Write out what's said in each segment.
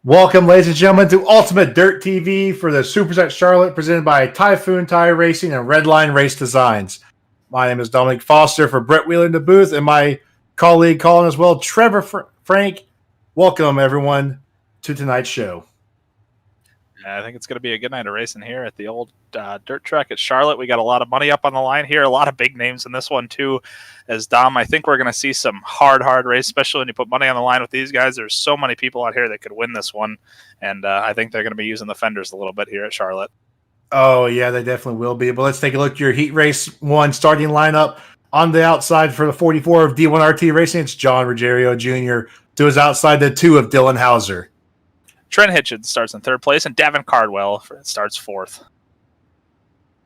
Welcome, ladies and gentlemen, to Ultimate Dirt TV for the Superset Charlotte, presented by Typhoonty iRacing and RedLine Race Designs. My name is Dominic Foster for Brett Wheeler in the booth, and my colleague calling as well, Trevor Frank. Welcome, everyone, to tonight's show. I think it's going to be a good night of racing here at the old dirt track at Charlotte. We got a lot of money up on the line here, a lot of big names in this one too. As Dom, I think we're going to see some hard race, especially when you put money on the line with these guys. There's so many people out here that could win this one, and I think they're going to be using the fenders a little bit here at Charlotte. Oh, yeah, they definitely will be. But let's take a look at your Heat Race 1 starting lineup. On the outside for the 44 of D1RT Racing, it's John Ruggiero Jr. To his outside, the 2 of Dylan Hauser. Trent Hitchens starts in third place, and Davin Cardwell starts fourth.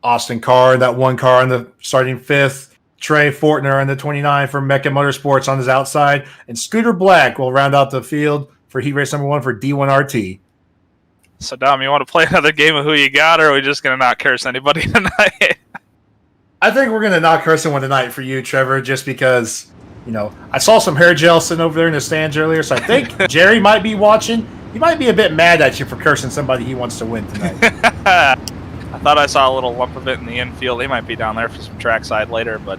Austin Carr, that one car in the starting fifth. Trey Fortner in the 29 for Mecca Motorsports on his outside. And Scooter Black will round out the field for Heat Race number 1 for D1RT. So, Dom, you want to play another game of who you got, or are we just going to not curse anybody tonight? I think we're going to not curse anyone tonight for you, Trevor, just because, you know, I saw some hair gel sitting over there in the stands earlier, so I think Jerry might be watching. He might be a bit mad at you for cursing somebody he wants to win tonight. I thought I saw a little lump of it in the infield. He might be down there for some trackside later, but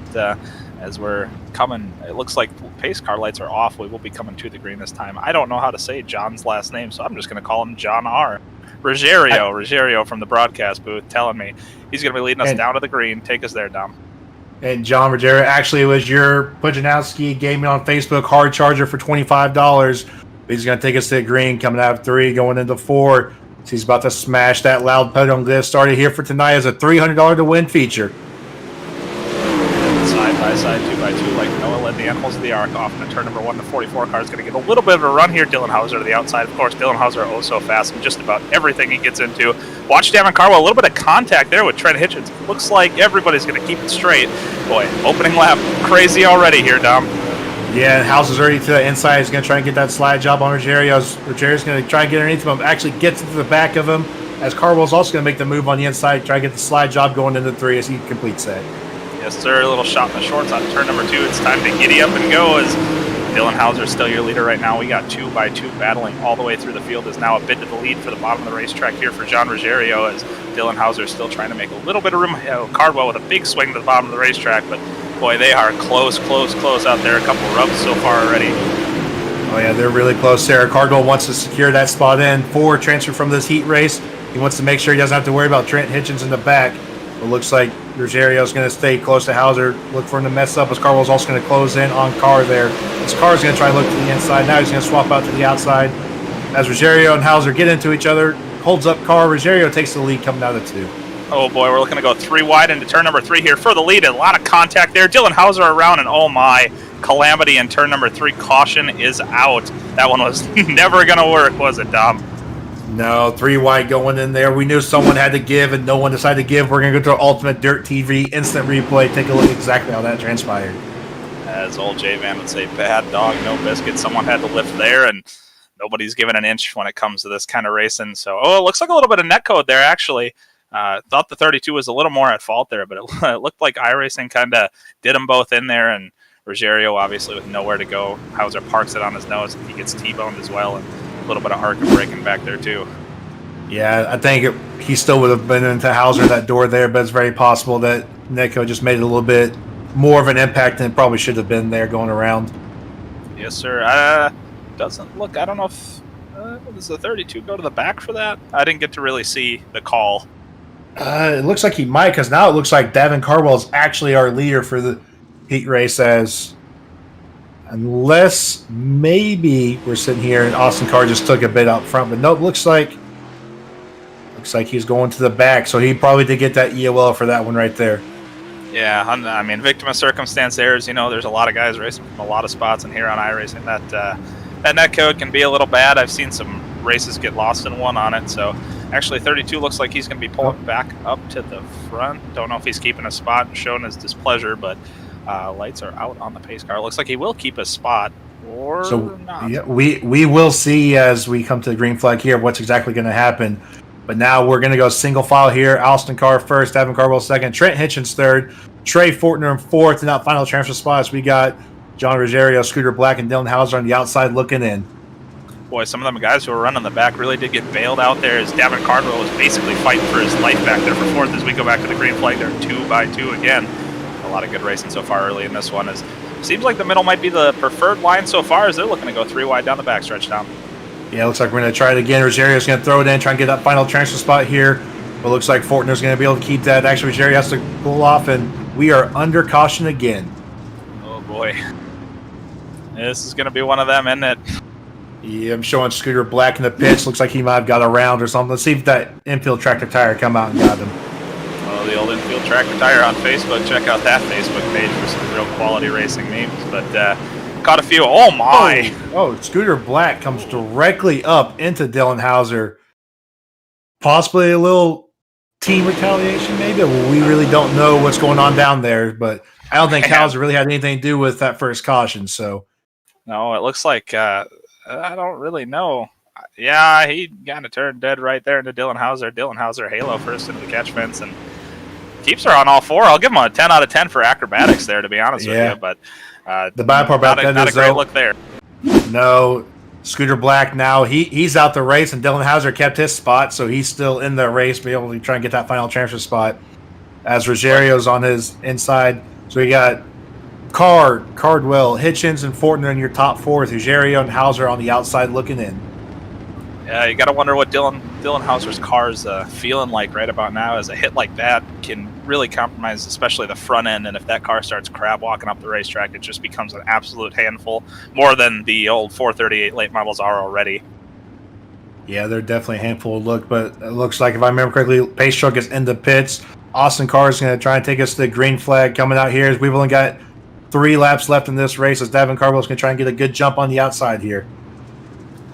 as we're coming, it looks like pace car lights are off. We will be coming to the green this time. I don't know how to say John's last name, so I'm just going to call him John R. Ruggiero from the broadcast booth telling me he's going to be leading us down to the green. Take us there, Dom. And John Ruggiero, actually, it was your Pujanowski gave me on Facebook hard charger for $25. He's going to take us to the green, coming out of 3, going into 4. So he's about to smash that loud podium lift. Started here for tonight as a $300 to win feature. Side by side, 2x2, like Noah led the Animals of the Ark off in turn number 1. The 44 car is going to get a little bit of a run here. Dylan Hauser to the outside. Of course, Dylan Hauser oh so fast in just about everything he gets into. Watch Davin Cardwell, a little bit of contact there with Trent Hitchens. Looks like everybody's going to keep it straight. Boy, opening lap, crazy already here, Dom. Yeah, House is already to the inside. He's going to try and get that slide job on Ruggiero. Ruggiero's going to try and get underneath him. Actually gets into the back of him. As Cardwell's also going to make the move on the inside. Try and get the slide job going into 3 as he completes that. Yes, sir. A little shot in the shorts on turn number 2. It's time to giddy up and go as Dylan Hauser is still your leader right now. We got 2x2 battling all the way through the field. Is now a bit to the lead for the bottom of the racetrack here for John Ruggiero as Dylan Hauser is still trying to make a little bit of room. Cardwell with a big swing to the bottom of the racetrack, but boy, they are close out there. A couple rubs so far already. Oh, yeah, they're really close there. Cardwell wants to secure that spot in for transfer from this heat race. He wants to make sure he doesn't have to worry about Trent Hitchens in the back. It looks like Ruggiero's going to stay close to Hauser. Look for him to mess up as Cardwell's also going to close in on Carr there. This Carr's going to try and look to the inside. Now he's going to swap out to the outside. As Ruggiero and Hauser get into each other, holds up Carr. Ruggiero takes the lead coming out of 2. Oh boy, we're looking to go 3 wide into turn number 3 here for the lead. A lot of contact there. Dylan Hauser around, and oh my, calamity in turn number 3. Caution is out. That one was never going to work, was it, Dom? No, 3 wide going in there. We knew someone had to give, and no one decided to give. We're going to go to our Ultimate Dirt TV instant replay. Take a look exactly how that transpired. As old J-Van would say, bad dog, no biscuit. Someone had to lift there, and nobody's given an inch when it comes to this kind of racing. So, it looks like a little bit of netcode there, actually. Thought the 32 was a little more at fault there, but it looked like iRacing kind of did them both in there, and Ruggiero obviously with nowhere to go. Hauser parks it on his nose, and he gets T-boned as well, and a little bit of arc and braking back there too. Yeah, I think he still would have been into Hauser that door there, but it's very possible that Neko just made it a little bit more of an impact than it probably should have been there going around. Yes, sir. Doesn't look, I don't know if, does the 32 go to the back for that? I didn't get to really see the call. It looks like he might, because now it looks like Davin Cardwell is actually our leader for the heat race, as unless maybe we're sitting here and Austin Carr just took a bit out front, but nope, looks like he's going to the back, so he probably did get that EOL for that one right there. Yeah, I mean, victim of circumstance there is, there's a lot of guys racing from a lot of spots, and here on iRacing that netcode can be a little bad. I've seen some races get lost in one on it, so actually 32 looks like he's going to be pulling back up to the front. Don't know if he's keeping a spot and showing his displeasure, but lights are out on the pace car. Looks like he will keep a spot or not. Yeah, we will see as we come to the green flag here what's exactly going to happen. But now we're going to go single file here. Austin Carr first, Davin Cardwell second, Trent Hitchens third, Trey Fortner in fourth. In that final transfer spots, we got John Ruggiero, Scooter Black, and Dylan Hauser on the outside looking in. boy, some of them guys who were running the back really did get bailed out there as Davin Cardwell was basically fighting for his life back there for fourth as we go back to the green flag. They're 2x2 again. A lot of good racing so far early in this one. Seems like the middle might be the preferred line so far as they're looking to go 3 wide down the backstretch now. Yeah, looks like we're going to try it again. Rogeria's going to throw it in, try and get that final transfer spot here. But looks like Fortner's going to be able to keep that. Actually, Rogerio has to pull off, and we are under caution again. Oh, boy. This is going to be one of them, isn't it? Yeah, I'm showing Scooter Black in the pits. Looks like he might have got around or something. Let's see if that infield tractor tire come out and got him. Oh, the old infield tractor tire on Facebook. Check out that Facebook page for some real quality racing memes. But caught a few. Oh, my. Oh, Scooter Black comes directly up into Dylan Hauser. Possibly a little team retaliation, maybe. We really don't know what's going on down there. But I don't think Hauser really had anything to do with that first caution. So, no, it looks like I don't really know. Yeah, he kind of turned dead right there into Dylan Hauser. Dylan Hauser halo first into the catch fence and keeps her on all four. I'll give him a 10 out of 10 for acrobatics there, to be honest with you. But the bad part about that is not a great look there. No, Scooter Black now he's out the race, and Dylan Hauser kept his spot, so he's still in the race, be able to try and get that final transfer spot. As Rogerio's on his inside, so we got Cardwell, Hitchens, and Fortner in your top four, with Rogerio and Hauser on the outside looking in. Yeah, you got to wonder what Dylan Hauser's car's feeling like right about now, as a hit like that can really compromise, especially the front end. And if that car starts crab walking up the racetrack, it just becomes an absolute handful, more than the old 438 late models are already. Yeah, they're definitely a handful to look, but it looks like, if I remember correctly, Pace Truck is in the pits. Austin Carr is going to try and take us to the green flag coming out here, as we've only got 3 laps left in this race, as Davin Cardwell is going to try and get a good jump on the outside here.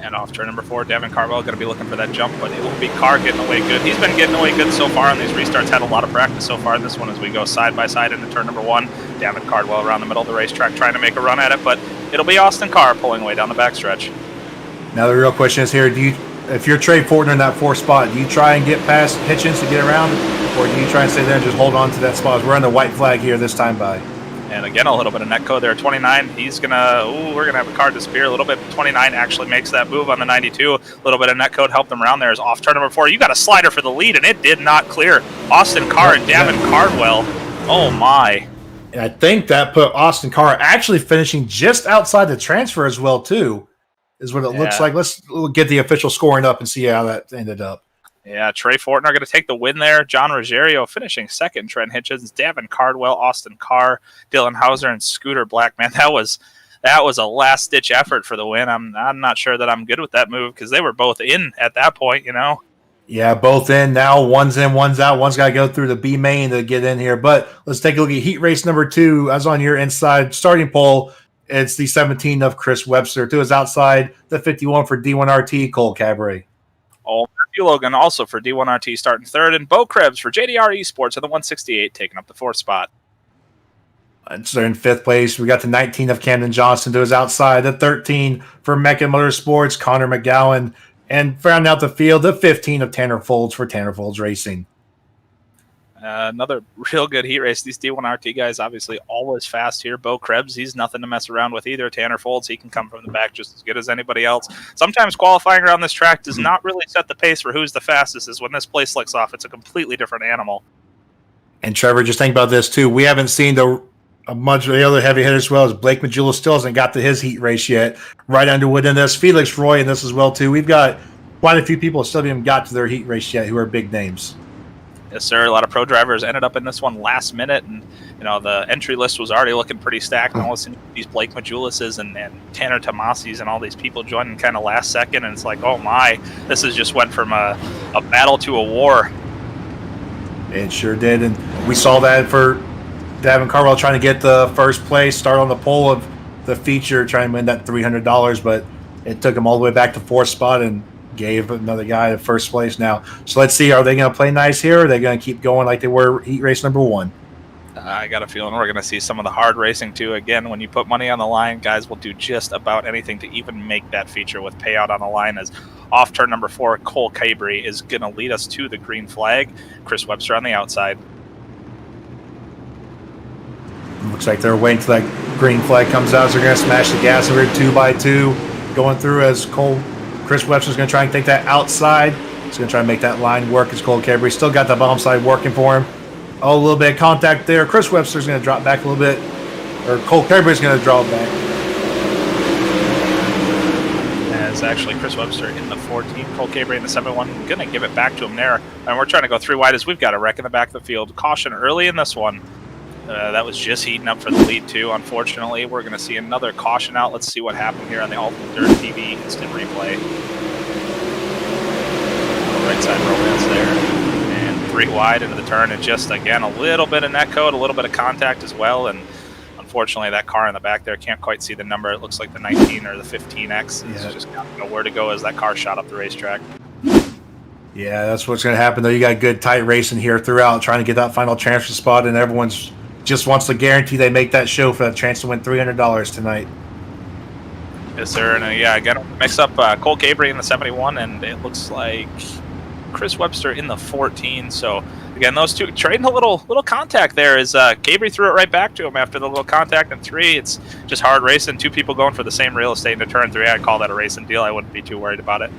And off turn number 4, Davin Cardwell going to be looking for that jump, but it will be Carr getting away good. He's been getting away good so far on these restarts, had a lot of practice so far in this one as we go side by side into turn number 1. Davin Cardwell around the middle of the racetrack trying to make a run at it, but it'll be Austin Carr pulling away down the backstretch. Now the real question is here, if you're Trey Fortner in that 4th spot, do you try and get past Hitchens to get around, or do you try and stay there and just hold on to that spot? We're on the white flag here this time by. And again, a little bit of netcode there. 29, he's going to, we're going to have a car disappear a little bit. 29 actually makes that move on the 92. A little bit of netcode helped them around there. Is off turn number 4. You got a slider for the lead, and it did not clear. Austin Carr and Davin Cardwell. Oh, my. And I think that put Austin Carr actually finishing just outside the transfer as well, too, is what it looks like. Let's get the official scoring up and see how that ended up. Yeah, Trey Fortner going to take the win there. John Rogerio finishing second. Trent Hitchens, Davin Cardwell, Austin Carr, Dylan Hauser, and Scooter Black. Man, that was a last-ditch effort for the win. I'm not sure that I'm good with that move, because they were both in at that point, you know. Yeah, both in now. One's in, one's out. One's got to go through the B main to get in here. But let's take a look at heat race number 2. As on your inside starting pole, it's the 17 of Chris Webster. To his outside, the 51 for D1RT, Cole Cabaret. Oh, Matthew Logan also for D1RT starting 3rd, and Bo Krebs for JDR Esports at the 168 taking up the 4th spot. And so in 5th place, we got the 19 of Camden Johnson to his outside, the 13 for Mecca Motorsports, Connor McGowan, and rounding out the field, the 15 of Tanner Folds for Tanner Folds Racing. Another real good heat race. These D1RT guys obviously always fast here. Bo Krebs, he's nothing to mess around with either. Tanner Folds, he can come from the back just as good as anybody else. Sometimes qualifying around this track does not really set the pace for who's the fastest. Is when this place slicks off, it's a completely different animal. And Trevor, just think about this too. We haven't seen a bunch of the other heavy hitters as well, as Blake Majula still hasn't got to his heat race yet. Right Underwood in this, Felix Roy in this as well too. We've got quite a few people that still haven't even got to their heat race yet who are big names. Yes, sir. A lot of pro drivers ended up in this one last minute, and the entry list was already looking pretty stacked. And all of a sudden, these Blake Majulases and Tanner Tomasis and all these people joining kind of last second, and it's like, oh my, this has just went from a battle to a war. It sure did, and we saw that for Davin Cardwell trying to get the first place, start on the pole of the feature, trying to win that $300, but it took him all the way back to 4th spot and gave another guy the first place now. So let's see, are they going to play nice here, or are they going to keep going like they were heat race number 1? I got a feeling we're going to see some of the hard racing too. Again, when you put money on the line, guys will do just about anything to even make that feature with payout on the line. As off turn number 4, Cole Cabrey is going to lead us to the green flag. Chris Webster on the outside. Looks like they're waiting till that green flag comes out, so they're going to smash the gas over 2x2, going through as Cole Chris Webster's going to try and take that outside. He's going to try and make that line work as Cole Cabre still got the bottom side working for him. Oh, a little bit of contact there. Chris Webster's going to drop back a little bit. Or Cole Cabre's going to draw back. As actually Chris Webster in the 14, Cole Cabre in the 71, going to give it back to him there. And we're trying to go 3 wide as we've got a wreck in the back of the field. Caution early in this one. That was just heating up for the lead, too. Unfortunately, we're going to see another caution out. Let's see what happened here on the UltimateDirtTV instant replay. Right side romance there. And 3 wide into the turn. And just, again, a little bit of netcode, a little bit of contact as well. And unfortunately, that car in the back there can't quite see the number. It looks like the 19 or the 15X. It's just got nowhere to go as that car shot up the racetrack. Yeah, that's what's going to happen, though. You got good, tight racing here throughout, trying to get that final transfer spot, and everyone's just wants to guarantee they make that show for that chance to win $300 tonight. Yes, sir. And yeah, again, mix up Cole Cabre in the 71, and it looks like Chris Webster in the 14. So again, those two trading a little contact there. As Cabre threw it right back to him after the little contact in 3. It's just hard racing. 2 people going for the same real estate into turn 3. I'd call that a racing deal. I wouldn't be too worried about it.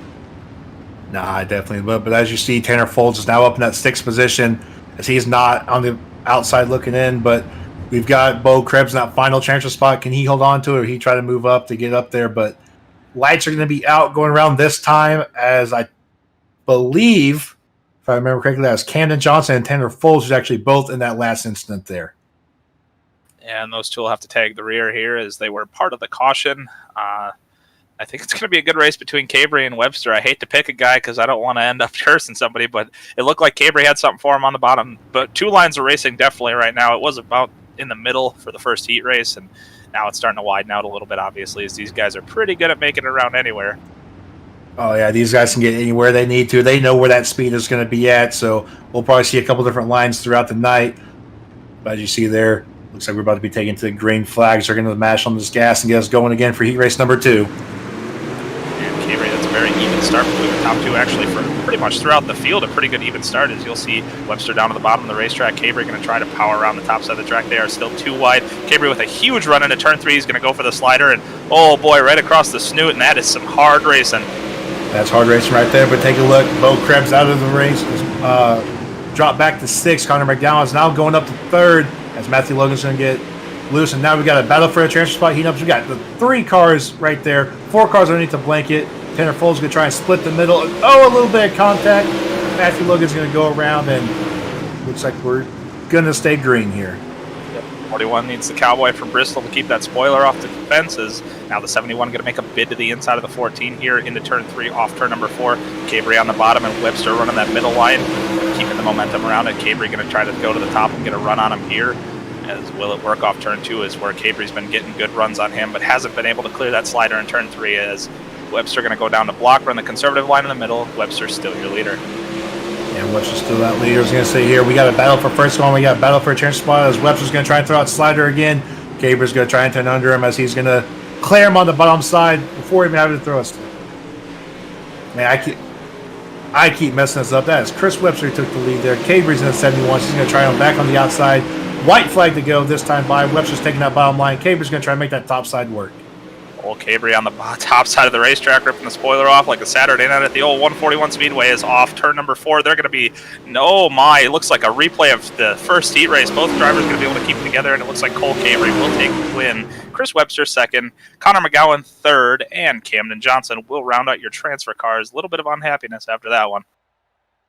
Nah, I definitely would. But as you see, Tanner Folds is now up in that 6th position as he's not on the outside looking in, but we've got Bo Krebs in that final transfer spot. Can he hold on to it, or he try to move up to get up there? But lights are going to be out going around this time, as I believe, if I remember correctly, that was Camden Johnson and Tanner Folds who's actually both in that last incident there. And those two will have to tag the rear here as they were part of the caution. I think it's going to be a good race between Cabre and Webster. I hate to pick a guy because I don't want to end up cursing somebody, but it looked like Cabre had something for him on the bottom. But 2 lines of racing definitely right now. It was about in the middle for the first heat race, and now it's starting to widen out a little bit, obviously, as these guys are pretty good at making it around anywhere. Oh, yeah, these guys can get anywhere they need to. They know where that speed is going to be at, so we'll probably see a couple different lines throughout the night. But as you see there, looks like we're about to be taken to the green flags. They're going to mash on this gas and get us going again for heat race number 2. Cabre, that's a very even start between the top 2, actually, for pretty much throughout the field. A pretty good even start, as you'll see Webster down to the bottom of the racetrack. Cabre going to try to power around the top side of the track. They are still 2 wide. Cabre with a huge run into turn 3. He's going to go for the slider, and oh boy, right across the snoot, and that is some hard racing. That's hard racing right there, but take a look. Bo Krebs out of the race. Dropped back to 6. Connor McDowell is now going up to 3rd as Matthew Logan's going to get loose, and now we got a battle for a transfer spot heating up. So we got the 3 cars right there, 4 cars underneath the blanket. Tanner Folds going to try and split the middle. Oh, a little bit of contact. Matthew Logan's going to go around, and looks like we're going to stay green here. 41 needs the Cowboy from Bristol to keep that spoiler off the fences. Now the 71 going to make a bid to the inside of the 14 here into turn 3 off turn number 4. Cabre on the bottom and Webster running that middle line, keeping the momentum around it. Cabre going to try to go to the top and get a run on him here. As will it work off turn 2 is where Cabre's been getting good runs on him, but hasn't been able to clear that slider in turn 3 as Webster going to go down to block, run the conservative line in the middle. Webster's still your leader. And Webster's still that leader. I was going to say here, we got a battle for first one. We got a battle for a transfer spot as Webster's going to try and throw out slider again. Cabre's going to try and turn under him as he's going to clear him on the bottom side before even having to throw us. Man, I keep messing this up. That is Chris Webster who took the lead there. Cabre's in the 71. She's going to try him back on the outside. White flag to go this time by. Webster's taking that bottom line. Cabre's going to try and make that top side work. Old Cabre on the top side of the racetrack, ripping the spoiler off like a Saturday night at the old 141 Speedway is off turn number 4. They're going to be, oh my, it looks like a replay of the first heat race. Both drivers are going to be able to keep it together, and it looks like Cole Cabre will take the win. Chris Webster 2nd, Connor McGowan 3rd, and Camden Johnson will round out your transfer cars. A little bit of unhappiness after that one.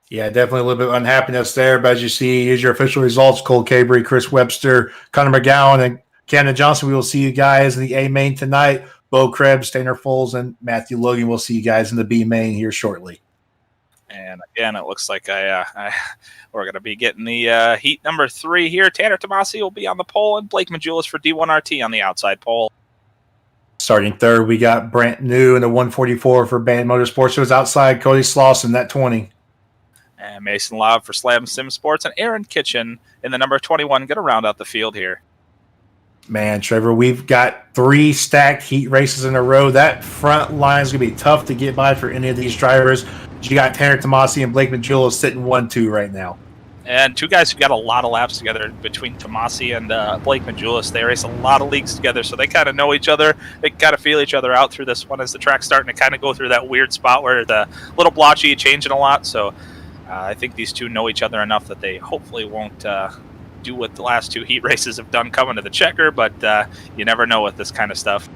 Yeah, definitely a little bit of unhappiness there, but as you see, here's your official results. Cole Cabre, Chris Webster, Connor McGowan, and Camden Johnson. We will see you guys in the A main tonight. Bo Krebs, Tanner Folds, and Matthew Logan. We'll see you guys in the B main here shortly. And again, it looks like we're going to be getting the heat number 3 here. Tanner Tomasi will be on the pole, and Blake Majulis for D1RT on the outside pole. Starting 3rd, we got Brant New in the 144 for Band Motorsports. It was outside Cody Slauson, that 20. And Mason Love for Slam Sim Sports, and Aaron Kitchen in the number 21 going to round out the field here. Man, Trevor, we've got 3 stacked heat races in a row. That front line is going to be tough to get by for any of these drivers. You got Tanner Tomasi and Blake Majulis sitting 1-2 right now. And two guys who got a lot of laps together between Tomasi and Blake Majulis. They race a lot of leagues together, so they kind of know each other. They kind of feel each other out through this one as the track's starting to kind of go through that weird spot where the little blotchy, changing a lot. So I think these two know each other enough that they hopefully won't do what the last two heat races have done coming to the checker, but you never know with this kind of stuff.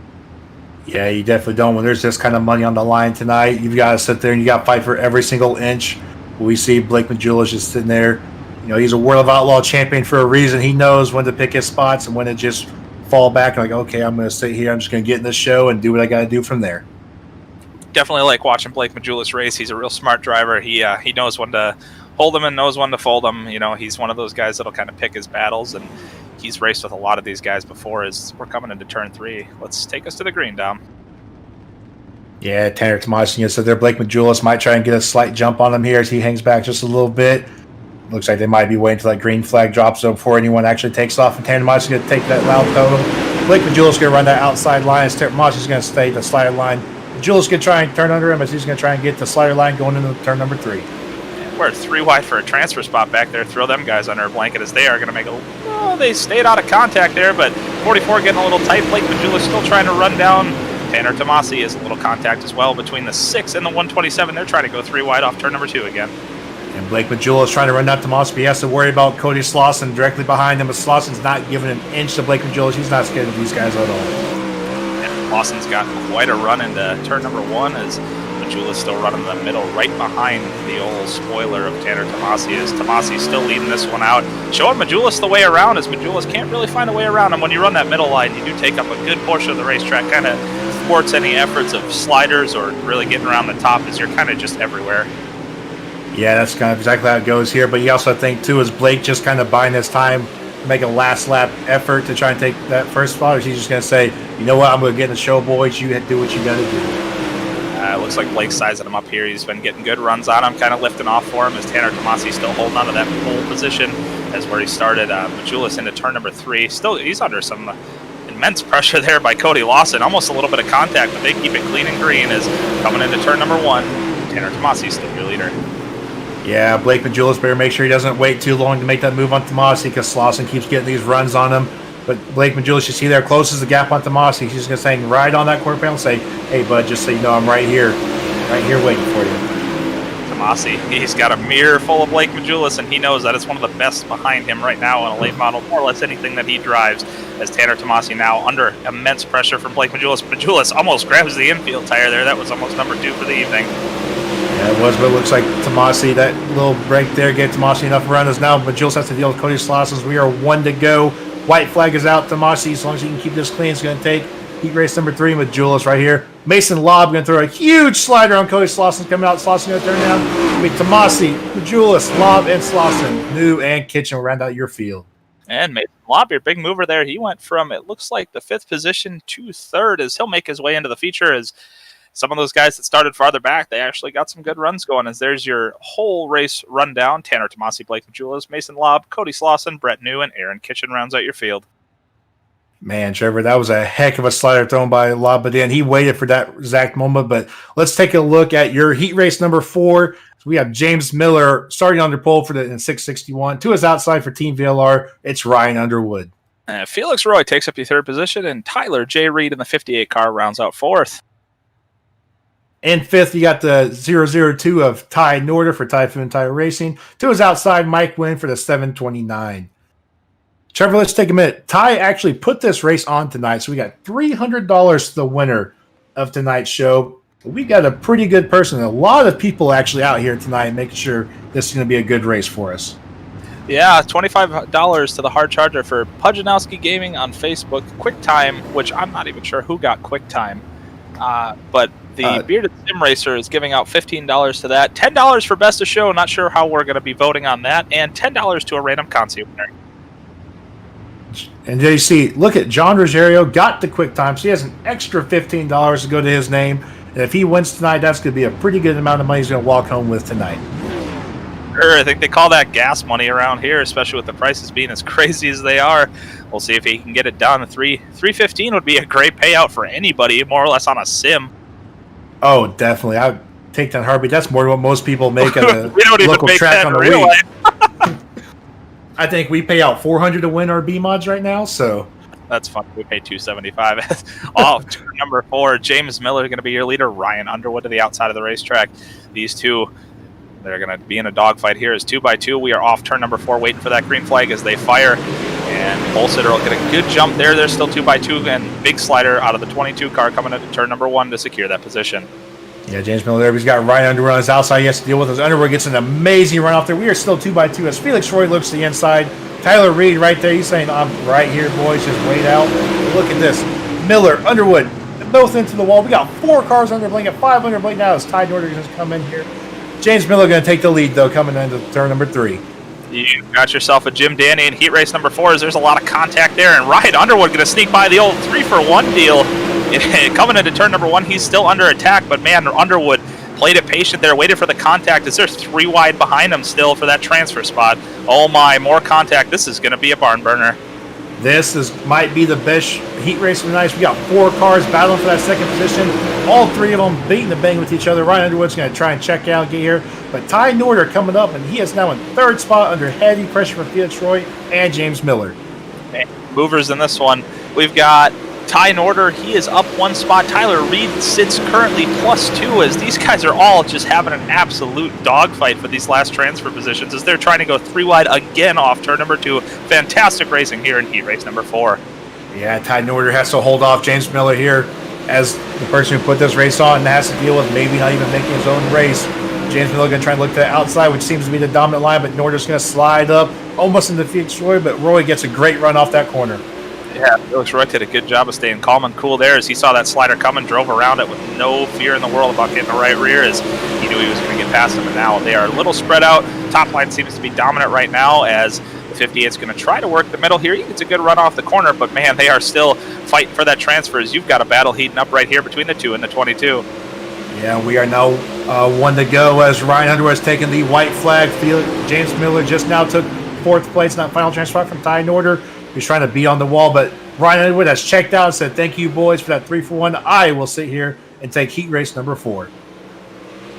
Yeah, you definitely don't. When there's this kind of money on the line tonight, you've got to sit there and you got to fight for every single inch. We see Blake Majulis just sitting there. You know, he's a World of Outlaw champion for a reason. He knows when to pick his spots and when to just fall back and like, okay, I'm going to sit here. I'm just going to get in this show and do what I got to do from there. Definitely like watching Blake Majulis race. He's a real smart driver. He knows when to hold them and knows when to fold them. You know, he's one of those guys that'll kind of pick his battles, and he's raced with a lot of these guys before as we're coming into turn 3. Let's take us to the green, Dom. Yeah, Tanner Tomasi said there. Blake Majulis might try and get a slight jump on him here as he hangs back just a little bit. Looks like they might be waiting until that green flag drops up before anyone actually takes off. And Tanner Tomasi's going to take that loud total. Blake Majulis going to run that outside line. Tanner Tomasi's going to stay the slider line. Majulis going to try and turn under him as he's going to try and get the slider line going into turn number 3. We're 3 wide for a transfer spot back there. Throw them guys under a blanket as they are going to make a... Oh, they stayed out of contact there, but 44 getting a little tight. Blake Majulis still trying to run down. Tanner Tomasi is a little contact as well between the 6 and the 127. They're trying to go 3 wide off turn number 2 again. And Blake Majulis trying to run down Tomasi, but he has to worry about Cody Slauson directly behind him. But Slauson's not giving an inch to Blake Majulis. He's not scared of these guys at all. And Lawson's got quite a run into turn number 1 as Majulis still running in the middle right behind the old spoiler of Tanner Tomasi as Tomasi's still leading this one out. Showing Majulis the way around as Majulis can't really find a way around. And when you run that middle line, you do take up a good portion of the racetrack, kind of thwarts any efforts of sliders or really getting around the top as you're kind of just everywhere. Yeah, that's kind of exactly how it goes here. But you also think, too, is Blake just kind of buying his time to make a last lap effort to try and take that first spot? Or is he just going to say, you know what, I'm going to get in the show, boys. You do what you got to do. Looks like Blake's sizing him up here. He's been getting good runs on him, kind of lifting off for him as Tanner Tomasi still holding on to that pole position as where he started. Majulis into turn number 3. Still, he's under some immense pressure there by Cody Lawson. Almost a little bit of contact, but they keep it clean and green as coming into turn number 1. Tanner Tomasi still your leader. Yeah, Blake Majulis better make sure he doesn't wait too long to make that move on Tomasi because Slauson keeps getting these runs on him. But Blake Majulis, you see there, closes the gap on Tomasi. He's just going to say right on that quarter panel and say, hey, bud, just so you know I'm right here waiting for you. Tomasi, he's got a mirror full of Blake Majulis, and he knows that it's one of the best behind him right now in a late model, more or less anything that he drives, as Tanner Tomasi now under immense pressure from Blake Majulis. Majulis almost grabs the infield tire there. That was almost number 2 for the evening. Yeah, it was, but it looks like Tomasi, that little break there, gave Tomasi enough run as now Majulis has to deal with Cody Slauson. We are 1 to go. White flag is out. Tomasi, as long as he can keep this clean, is going to take heat race number 3 with Majulis right here. Mason Lobb going to throw a huge slider on Cody Slauson coming out. Slauson going to turn down. I mean, Tomasi, Majulis, Lobb, and Slauson. New and Kitchen will round out your field. And Mason Lobb, your big mover there. He went from, it looks like, the 5th position to 3rd as he'll make his way into the feature as some of those guys that started farther back, they actually got some good runs going as there's your whole race rundown. Tanner Tomasi, Blake Majulis, Mason Lobb, Cody Slauson, Brett New, and Aaron Kitchen rounds out your field. Man, Trevor, that was a heck of a slider thrown by Lobb, but then he waited for that exact moment. But let's take a look at your heat race number 4. So we have James Miller starting under pole for the in 661. To his outside for Team VLR, it's Ryan Underwood. Felix Roy takes up your 3rd position, and Tyler J. Reed in the 58 car rounds out 4th. In 5th, you got the 002 of Ty Norder for Typhoonty Racing. To his outside, Mike Wynn for the 729. Trevor, let's take a minute. Ty actually put this race on tonight, so we got $300 to the winner of tonight's show. We got a pretty good person. A lot of people actually out here tonight making sure this is going to be a good race for us. Yeah, $25 to the hard charger for Pujanowski Gaming on Facebook. QuickTime, which I'm not even sure who got QuickTime, but the Bearded Sim Racer is giving out $15 to that. $10 for Best of Show. Not sure how we're going to be voting on that. And $10 to a random Consi winner. And there you see, look at John Rogerio got the quick time, so he has an extra $15 to go to his name. And if he wins tonight, that's going to be a pretty good amount of money he's going to walk home with tonight. Sure, I think they call that gas money around here, especially with the prices being as crazy as they are. We'll see if he can get it done. $315 would be a great payout for anybody, more or less on a sim. Oh, definitely. I would take that heartbeat. That's more than what most people make at a we don't local even make track that on in the real week. life. I think we pay out $400 to win our B mods right now. So that's fun. We pay $275. Off turn number 4, James Miller going to be your leader. Ryan Underwood to the outside of the racetrack. These two, they're going to be in a dogfight here. As 2x2, we are off turn number 4, waiting for that green flag as they fire. And Pole Sitter will get a good jump there. There's still 2x2 and big slider out of the 22 car coming into turn number 1 to secure that position. Yeah, James Miller there. He's got Ryan Underwood on his outside. He has to deal with his Underwood. Gets an amazing run off there. We are still 2x2 as Felix Roy looks to the inside. Tyler Reed right there. He's saying, I'm right here, boys. Just wait out. Look at this. Miller, Underwood, both into the wall. We got 4 cars under blanket, 5 under blanket now as Ty Norder going to come in here. James Miller going to take the lead, though, coming into turn number 3. You got yourself a Jim Danny in heat race number 4 as there's a lot of contact there. And Ryan Underwood going to sneak by the old 3-for-1 deal. Coming into turn number 1, he's still under attack. But, man, Underwood played it patient there, waited for the contact as there's 3 wide behind him still for that transfer spot. Oh, my, more contact. This is going to be a barn burner. This might be the best heat race of the night. We got 4 cars battling for that second position. All 3 of them beating the bang with each other. Ryan Underwood's going to try and check out and get here. But Ty Norder coming up, and he is now in 3rd spot under heavy pressure from Felix Roy and James Miller. And movers in this one. We've got Ty Norder, he is up 1 spot. Tyler Reed sits currently +2 as these guys are all just having an absolute dogfight for these last transfer positions as they're trying to go 3 wide again off turn number 2. Fantastic racing here in heat race number 4. Yeah, Ty Norder has to hold off James Miller here as the person who put this race on and has to deal with maybe not even making his own race. James Miller going to try and look to the outside, which seems to be the dominant line, but Norder's going to slide up almost into Felix Roy, but Roy gets a great run off that corner. Yeah, Felix Roy did a good job of staying calm and cool there as he saw that slider coming, drove around it with no fear in the world about getting the right rear as he knew he was going to get past him. And now they are a little spread out. Top line seems to be dominant right now as the 58 is going to try to work the middle here. He gets a good run off the corner, but man, they are still fighting for that transfer as you've got a battle heating up right here between the 2 and the 22. Yeah, we are now 1 to go as Ryan Underwood has taken the white flag. James Miller just now took 4th place in that final transfer spot from Ty Norder. He's trying to be on the wall, but Ryan Underwood has checked out and said, thank you, boys, for that 3-for-1. I will sit here and take heat race number 4.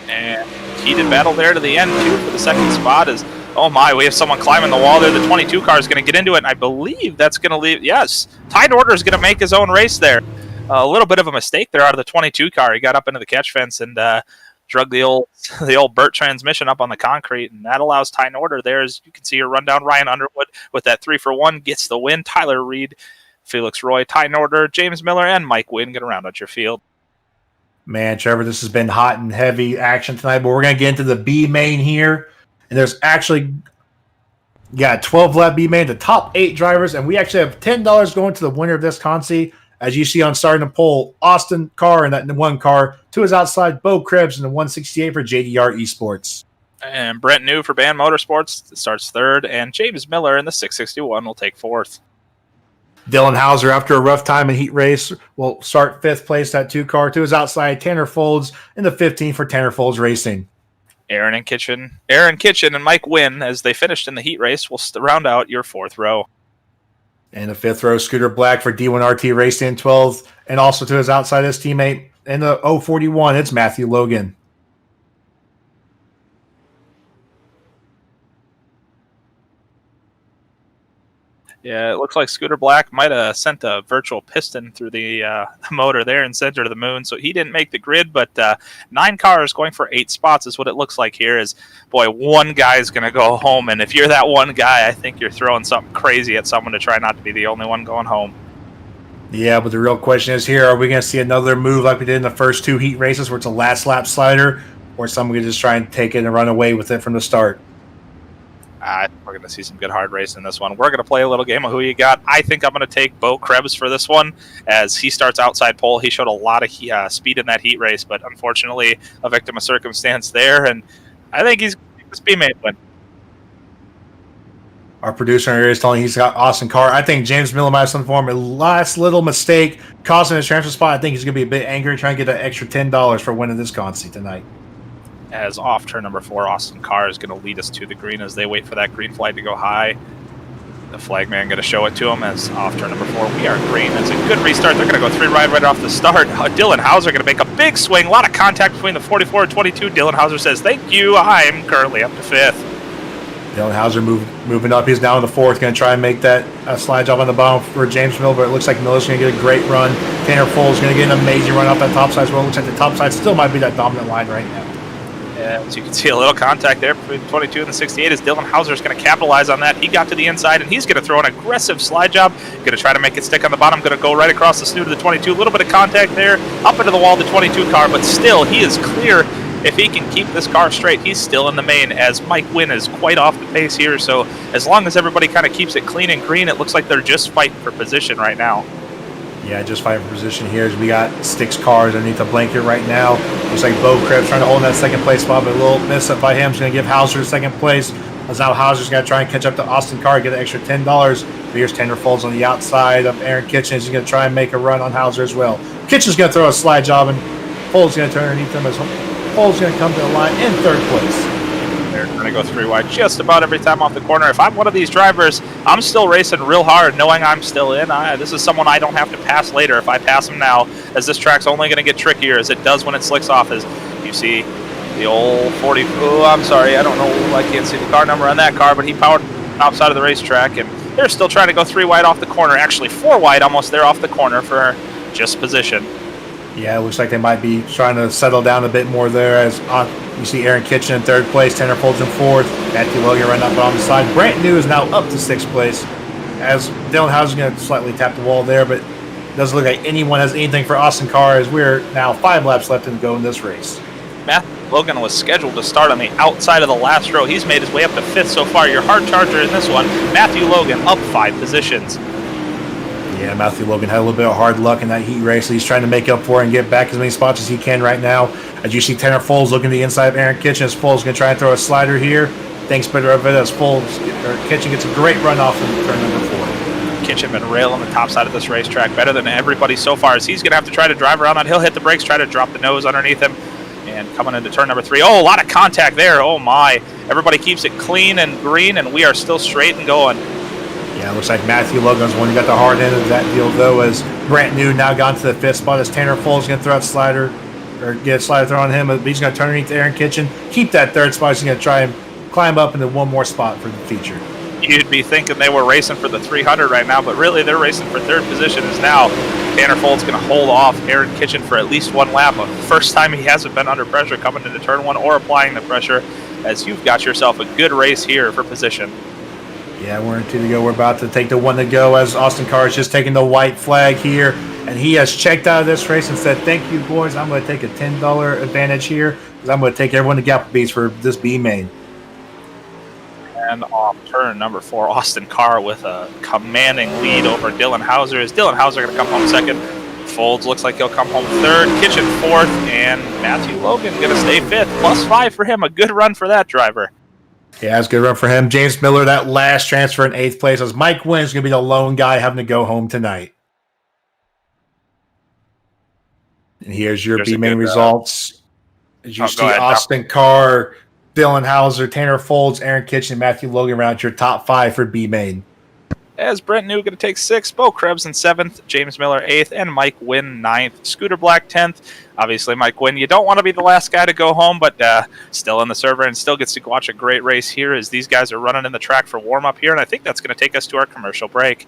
And heated battle there to the end, too, for the 2nd spot is, oh my, we have someone climbing the wall there. The 22 car is going to get into it, and I believe that's going to leave. Yes, Ty Norder is going to make his own race there. A little bit of a mistake there out of the 22 car. He got up into the catch fence and drug the old Burt transmission up on the concrete, and that allows Ty Norder there, as you can see, her run down. Ryan Underwood with that 3-for-1 gets the win. Tyler Reed, Felix Roy, Ty Norder, James Miller, and Mike Wynn going to round out your field. Man, Trevor, this has been hot and heavy action tonight, but we're going to get into the B main here, and there's actually got 12 lap B main, the top 8 drivers, and we actually have $10 going to the winner of this consi. As you see on starting the poll, Austin Carr in that 1 car. To his outside, Bo Krebs in the 168 for JDR Esports. And Brent New for Band Motorsports starts 3rd, and James Miller in the 661 will take 4th. Dylan Hauser, after a rough time in heat race, will start 5th place, that 2 car. To his outside, Tanner Folds in the 15 for Tanner Folds Racing. Aaron Kitchen, and Mike Wynn, as they finished in the heat race, will round out your 4th row. And the 5th row, Scooter Black for D1RT Racing in 12th. And also to his outside, his teammate in the 041, it's Matthew Logan. Yeah, it looks like Scooter Black might have sent a virtual piston through the motor there and sent her to the moon, so he didn't make the grid, but 9 cars going for 8 spots is what it looks like here. Is, boy, 1 guy is going to go home, and if you're that 1 guy, I think you're throwing something crazy at someone to try not to be the only one going home. Yeah, but the real question is here, are we going to see another move like we did in the first 2 heat races where it's a last lap slider, or someone going to just try and take it and run away with it from the start? We're going to see some good hard racing in this one. We're going to play a little game of who you got. I think I'm going to take Bo Krebs for this one as he starts outside pole. He showed a lot of speed in that heat race, but unfortunately a victim of circumstance there, and I think he's going to take the speed mate win. Our producer here is telling he's got Austin Carr. I think James Miller might have some form of last little mistake costing his transfer spot. I think he's going to be a bit angry and trying to get an extra $10 for winning this consi tonight. As off turn number 4, Austin Carr is going to lead us to the green as they wait for that green flag to go high. The flagman going to show it to him as off turn number 4. We are green. That's a good restart. They're going to go 3 right off the start. Dylan Hauser going to make a big swing. A lot of contact between the 44 and 22. Dylan Hauser says, thank you. I'm currently up to 5th. Dylan Hauser moving up. He's now in the fourth. Going to try and make that slide job on the bottom for James Miller, but it looks like Miller's going to get a great run. Tanner Foles going to get an amazing run off that top side as well. Looks like the top side still might be that dominant line right now. Yeah, as you can see, a little contact there between the 22 and the 68 as Dylan Hauser is going to capitalize on that. He got to the inside, and he's going to throw an aggressive slide job. Going to try to make it stick on the bottom. Going to go right across the snoot of the 22. A little bit of contact there, up into the wall of the 22 car, but still, he is clear. If he can keep this car straight, he's still in the main, as Mike Wynn is quite off the pace here. So as long as everybody kind of keeps it clean and green, it looks like they're just fighting for position right now. Yeah, just fighting for position here as we got 6 cars underneath the blanket right now. Looks like Bo Krebs trying to hold in that second place spot, but a little miss up by him is going to give Hauser second place. As now Hauser's going to try and catch up to Austin Carr, get an extra $10. But here's Tanner Folds on the outside of Aaron Kitchens. He's going to try and make a run on Hauser as well. Kitchens going to throw a slide job, and Folds going to turn underneath him as Folds going to come to the line in third place. They're going to go 3 wide just about every time off the corner. If I'm one of these drivers, I'm still racing real hard knowing I'm still in. This is someone I don't have to pass later if I pass him now, as this track's only going to get trickier as it does when it slicks off. As you see the old 40, oh, I'm sorry, I don't know, I can't see the car number on that car, but he powered outside of the racetrack, and they're still trying to go 3 wide off the corner, actually 4 wide almost there off the corner for just position. Yeah, it looks like they might be trying to settle down a bit more there as you see Aaron Kitchen in third place, Tanner Folds in fourth, Matthew Logan right up on the side. Brant New is now up to 6th place as Dylan Hauser is going to slightly tap the wall there, but it doesn't look like anyone has anything for Austin Carr as we're now 5 laps left to go in this race. Matthew Logan was scheduled to start on the outside of the last row. He's made his way up to 5th so far. Your hard charger in this one, Matthew Logan, up 5 positions. Yeah, Matthew Logan had a little bit of hard luck in that heat race. He's trying to make up for it and get back as many spots as he can right now. As you see Tanner Foles looking to the inside of Aaron Kitchen, as Foles going to try and throw a slider here. Thanks better of it as Kitchen gets a great run off in turn number 4. Kitchen been railing the top side of this racetrack better than everybody so far, as he's going to have to try to drive around that hill, hit the brakes, try to drop the nose underneath him. And coming into turn number 3, oh, a lot of contact there. Oh my, everybody keeps it clean and green, and we are still straight and going. Yeah, it looks like Matthew Logan's the one who got the hard end of that deal, though, as Brant New now gone to the 5th spot as Tanner Foles going to throw out slider, or get a slider throw on him. But he's going to turn underneath Aaron Kitchen, keep that 3rd spot. He's going to try and climb up into one more spot for the feature. You'd be thinking they were racing for the 300 right now, but really they're racing for 3rd position. As now Tanner Foles going to hold off Aaron Kitchen for at least 1 lap. First time he hasn't been under pressure coming into turn 1 or applying the pressure, as you've got yourself a good race here for position. Yeah, we're in 2 to go. We're about to take the 1 to go as Austin Carr is just taking the white flag here. And he has checked out of this race and said, thank you, boys. I'm going to take a $10 advantage here because I'm going to take everyone to Applebee's for this B main. And off turn number 4, Austin Carr with a commanding lead over Dylan Hauser. Is Dylan Hauser going to come home 2nd? Folds looks like he'll come home 3rd. Kitchen 4th. And Matthew Logan going to stay 5th. +5 for him. A good run for that driver. Yeah, it's a good run for him. James Miller, that last transfer in 8th place, as Mike Wynn's going to be the lone guy having to go home tonight. And here's your B main results. As you see Austin Carr, Dylan Hauser, Tanner Folds, Aaron Kitchen, and Matthew Logan round your top 5 for B main. As Brent New going to take 6th, Bo Krebs in 7th, James Miller 8th, and Mike Wynn 9th. Scooter Black 10th. Obviously, Mike Wynn, you don't want to be the last guy to go home, but still in the server and still gets to watch a great race here as these guys are running in the track for warm-up here, and I think that's going to take us to our commercial break.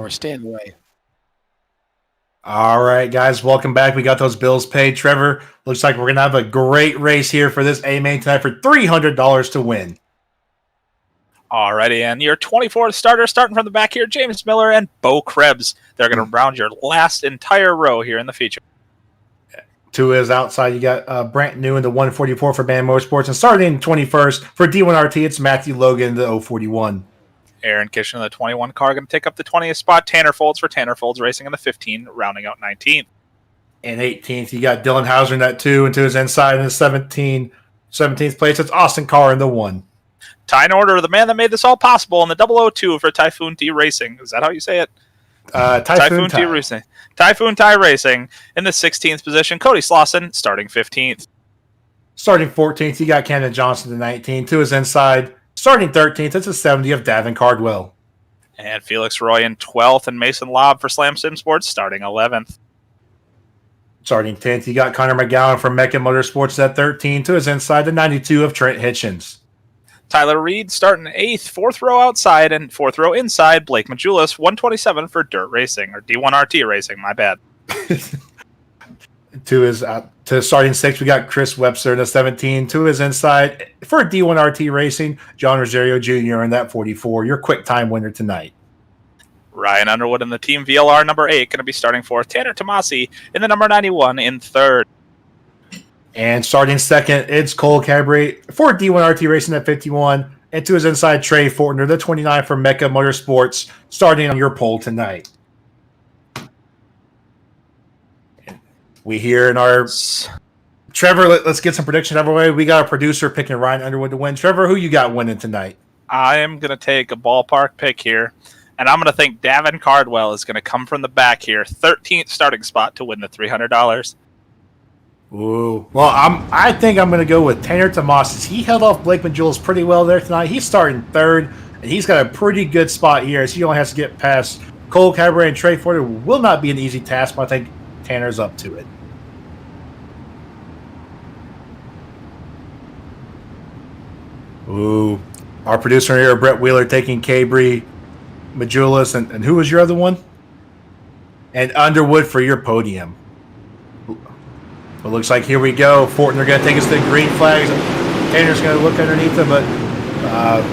we're staying away. All right, guys, welcome back. We got those bills paid. Trevor, looks like we're going to have a great race here for this A-Main tonight for $300 to win. Alrighty, and your 24th starter starting from the back here, James Miller and Bo Krebs. They're going to round your last entire row here in the feature. To his outside, you got Brant New in the 144 for Band Motorsports. And starting 21st for D1RT, it's Matthew Logan in the 041. Aaron Kishin in the 21 car going to take up the 20th spot. Tanner Folds for Tanner Folds Racing in the 15, rounding out 19th. And 18th, you got Dylan Hauser in that 2, and to his inside in the 17th place, it's Austin Carr in the 1. Tying order, the man that made this all possible in the 002 for Typhoonty Racing. Is that how you say it? Typhoonty Racing. Typhoonty Racing in the 16th position. Cody Slauson starting 15th. Starting 14th, you got Camden Johnson in the 19. To his inside, starting 13th, it's a 70 of Davin Cardwell. And Felix Roy in 12th, and Mason Lobb for Slam Sim Sports starting 11th. Starting 10th, you got Connor McGowan from Mecca Motorsports at 13. To his inside, the 92 of Trent Hitchens. Tyler Reed starting 8th, 4th row outside, and 4th row inside. Blake Majulis, 127 for Dirt Racing, or D1RT Racing, my bad. To starting 6th, we got Chris Webster in the 17. To his inside, for D1RT Racing, John Rosario Jr. in that 44. Your quick time winner tonight. Ryan Underwood in the Team VLR number 8, going to be starting 4th. Tanner Tomasi in the number 91 in 3rd. And starting 2nd, it's Cole Cabray for D1RT Racing at 51. And to his inside, Trey Fortner, the 29 from Mecca Motorsports, starting on your pole tonight. We hear in our... Trevor, let's get some prediction out of the way. We got a producer picking Ryan Underwood to win. Trevor, who you got winning tonight? I am going to take a ballpark pick here, and I'm going to think Davin Cardwell is going to come from the back here, 13th starting spot to win the $300. Ooh. Well, I think I'm going to go with Tanner Tomas. He held off Blake Majulis pretty well there tonight. He's starting 3rd, and he's got a pretty good spot here as he only has to get past Cole Cabray and Trey Forder. Will not be an easy task, but I think Tanner's up to it. Ooh. Our producer here, Brett Wheeler, taking Cabray, Majulis, and who was your other one? And Underwood for your podium. It looks like here we go. Fortner going to take us to the green flags. Tanner's going to look underneath him, but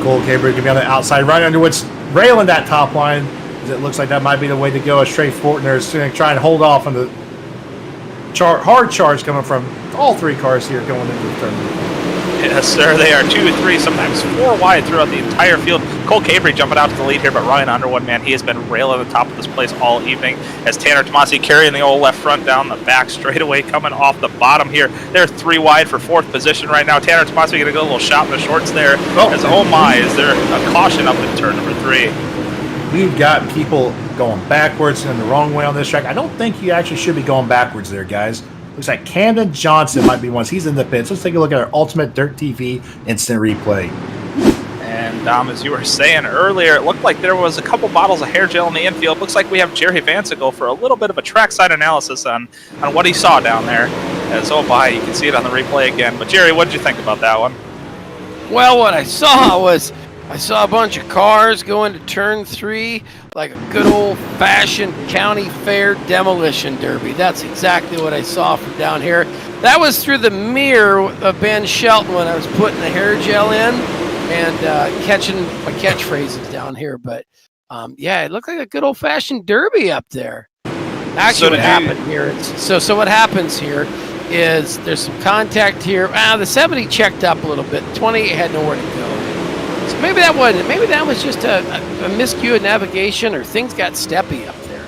Cole Cabray going to be on the outside. Ryan Underwood's railing that top line. It looks like that might be the way to go. As Trey Fortner is going to try and hold off on the hard charge coming from all 3 cars here going into the tournament. Yes, sir. They are 2, 3, sometimes 4 wide throughout the entire field. Cole Cabray jumping out to the lead here, but Ryan Underwood, man, he has been railing the top of this place all evening. As Tanner Tomasi carrying the old left front down the back straightaway, coming off the bottom here. They're 3 wide for 4th position right now. Tanner Tomasi going to go a little shot in the shorts there. Oh my, is there a caution up in turn number 3? We've got people going backwards and the wrong way on this track. I don't think you actually should be going backwards there, guys. Looks like Camden Johnson might be one. He's in the pits. Let's take a look at our UltimateDirtTV instant replay. And as you were saying earlier, it looked like there was a couple bottles of hair gel in the infield. Looks like we have Jerry Vansicle for a little bit of a trackside analysis on what he saw down there. As you can see it on the replay again. But Jerry, what did you think about that one? Well, what I saw was a bunch of cars going to turn 3 like a good old-fashioned county fair demolition derby. That's exactly what I saw from down here. That was through the mirror of Ben Shelton when I was putting the hair gel in and catching my catchphrases down here. But, yeah, it looked like a good old-fashioned derby up there. Actually, what happened here what happens here is there's some contact here. The 70 checked up a little bit. 28 had nowhere to go. So maybe that wasn't it. Maybe that was just a miscue of navigation, or things got steppy up there.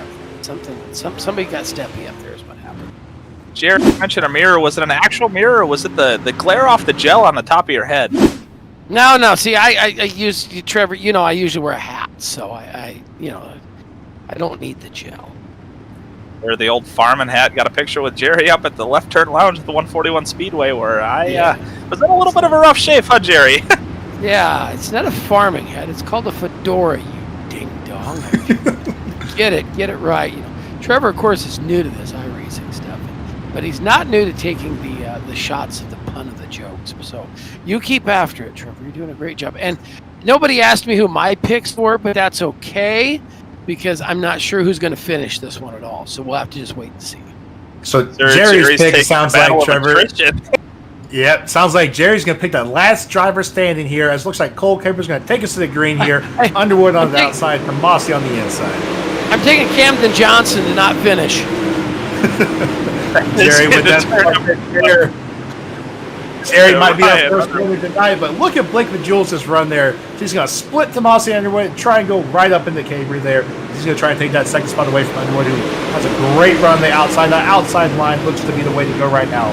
Somebody got steppy up there is what happened. Jared mentioned a mirror. Was it an actual mirror, or was it the glare off the gel on the top of your head? No. See, I use Trevor. I usually wear a hat, so I don't need the gel. Or the old fireman hat. Got a picture with Jerry up at the left turn lounge at the 141 Speedway, where I was in a little bit of a rough shape, huh, Jerry? Yeah, it's not a farming hat. It's called a fedora, you ding dong. Get it right. Trevor, of course, is new to this iRacing stuff, but he's not new to taking the shots of the pun of the jokes. So you keep after it, Trevor. You're doing a great job. And nobody asked me who my picks were, but that's okay. because I'm not sure who's going to finish this one at all. So we'll have to just wait and see. So Jerry's pick sounds like Trevor. Yep, sounds like Jerry's going to pick the last driver standing here. As it looks like Cole Caper's going to take us to the green here. Underwood on the outside, and Mossy on the inside. I'm taking Camden Johnson to not finish. Jerry with that. Jerry might be our first winner tonight, but look at Blake Jules' run there. He's going to split Tomasi Underwood and try and go right up into Caber there. He's going to try and take that second spot away from Underwood, who has a great run on the outside. That outside line looks to be the way to go right now.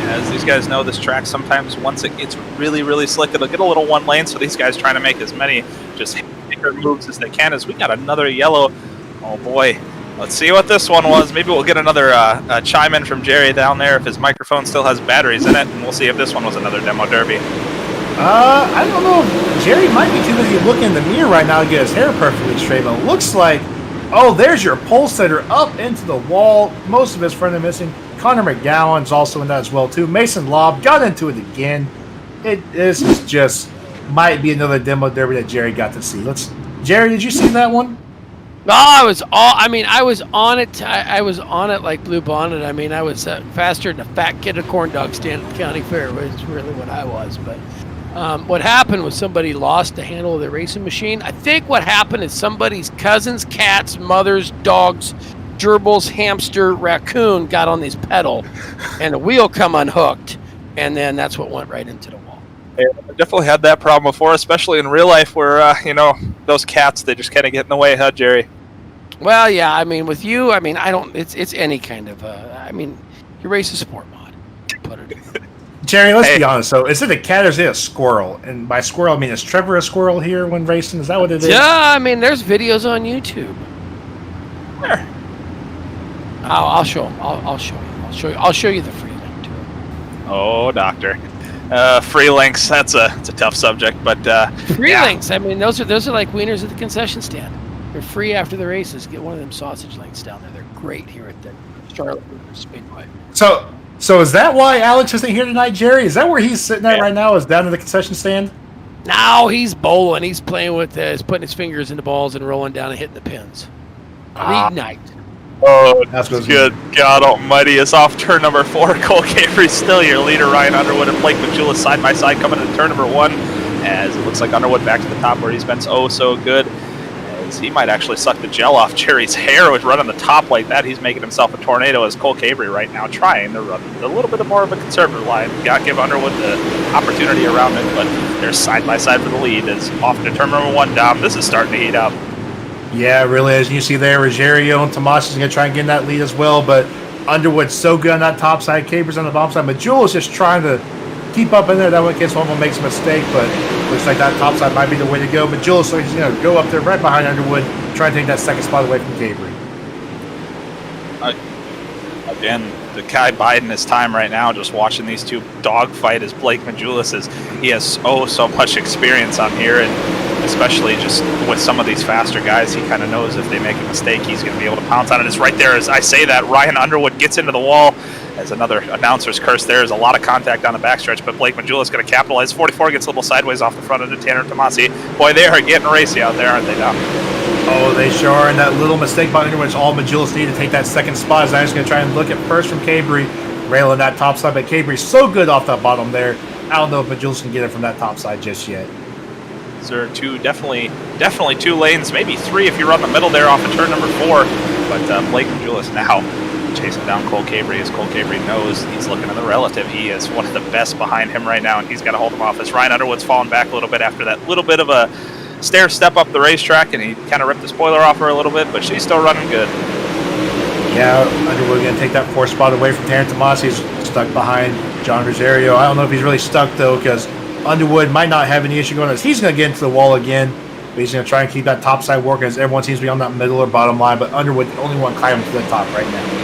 As these guys know, this track sometimes once it gets really, really slick, it'll get a little one lane, so these guys trying to make as many just bigger moves as they can. As we got another yellow. Oh boy. Let's see what this one was. Maybe we'll get another chime in from Jerry down there if his microphone still has batteries in it, and we'll see if this one was another demo derby. I don't know. Jerry might be too busy looking in the mirror right now to get his hair perfectly straight, but it looks like, oh, there's your pole setter up into the wall. Most of his front end missing. Connor McGowan's also in that as well, too. Mason Lobb got into it again. This is just might be another demo derby that Jerry got to see. Jerry, did you see that one? No, I was on it. I was on it like Blue Bonnet. I mean, I was faster than a fat kid at a corn dog stand at the county fair. Was really what I was. But what happened was somebody lost the handle of the racing machine. I think what happened is somebody's cousin's cat's mother's dog's gerbil's hamster raccoon got on this pedal, and the wheel come unhooked, and then that's what went right into the wall. Yeah, I definitely had that problem before, especially in real life where, those cats, they just kind of get in the way, huh, Jerry? Well, yeah, I mean, with you, I mean, it's any kind of, you race a sport mod. Put it in. Jerry, let's be honest. So, is it a cat or is it a squirrel? And by squirrel, I mean, is Trevor a squirrel here when racing? Is that what it is? Yeah, I mean, there's videos on YouTube. Where? I'll show them. I'll show you. I'll show you the free link to it. Oh, doctor. Free links, it's a tough subject, but free links. I mean, those are like wieners at the concession stand. They're free after the races. Get one of them sausage links down there. They're great here at the Charlotte Speedway. So is that why Alex isn't here tonight, Jerry? Is that where he's sitting at right now? Is down in the concession stand? No, he's bowling. He's playing with he's putting his fingers in the balls and rolling down and hitting the pins. Lead night. Oh, that's good. God almighty. It's off turn number 4. Cole Cavery still your leader. Ryan Underwood and Blake Majula side by side coming into turn number 1. As it looks like Underwood back to the top where he's been so good. As he might actually suck the gel off Jerry's hair with running the top like that. He's making himself a tornado as Cole Cavery right now trying to run a little bit more of a conservative line. Got to give Underwood the opportunity around it, but they're side by side for the lead. As off to turn number 1 down. This is starting to heat up. Yeah, really, as you see there, Ruggiero and Tomas is going to try and get in that lead as well, but Underwood's so good on that top side, Caber's on the bottom side, but Jules just trying to keep up in there. That one in case one makes a mistake, but looks like that top side might be the way to go. But Jules, so he's going to go up there right behind Underwood, try and take that second spot away from Caber. Again, the guy biding his time right now, just watching these two dogfight as Blake Majulis is. He has so much experience on here, and especially just with some of these faster guys, he kind of knows if they make a mistake, he's going to be able to pounce on it. It's right there as I say that. Ryan Underwood gets into the wall. As another announcer's curse, there's a lot of contact on the backstretch, but Blake Majulis is going to capitalize. 44 gets a little sideways off the front into Tanner Tomasi. Boy, they are getting racy out there, aren't they, Dom? Oh, they sure are. And that little mistake by Underwood is all Majulis need to take that second spot. As I'm just going to try and look at first from Cabery, railing that top side, but Cabery's so good off that bottom there. I don't know if Majulis can get it from that top side just yet. There are definitely 2 lanes, maybe 3 if you run the middle there off of turn number 4. But Blake Majulis now chasing down Cole Cabery, as Cole Cabery knows he's looking at the relative. He is one of the best behind him right now, and he's got to hold him off. As Ryan Underwood's falling back a little bit after that little bit of a stair step up the racetrack, and he kind of ripped the spoiler off her a little bit, but she's still running good. Yeah, Underwood going to take that 4th spot away from Taryn Tomasi. He's stuck behind John Rosario. I don't know if he's really stuck, though, because Underwood might not have any issue going on. He's going to get into the wall again, but he's going to try and keep that top side working as everyone seems to be on that middle or bottom line, but Underwood the only one climbing to the top right now.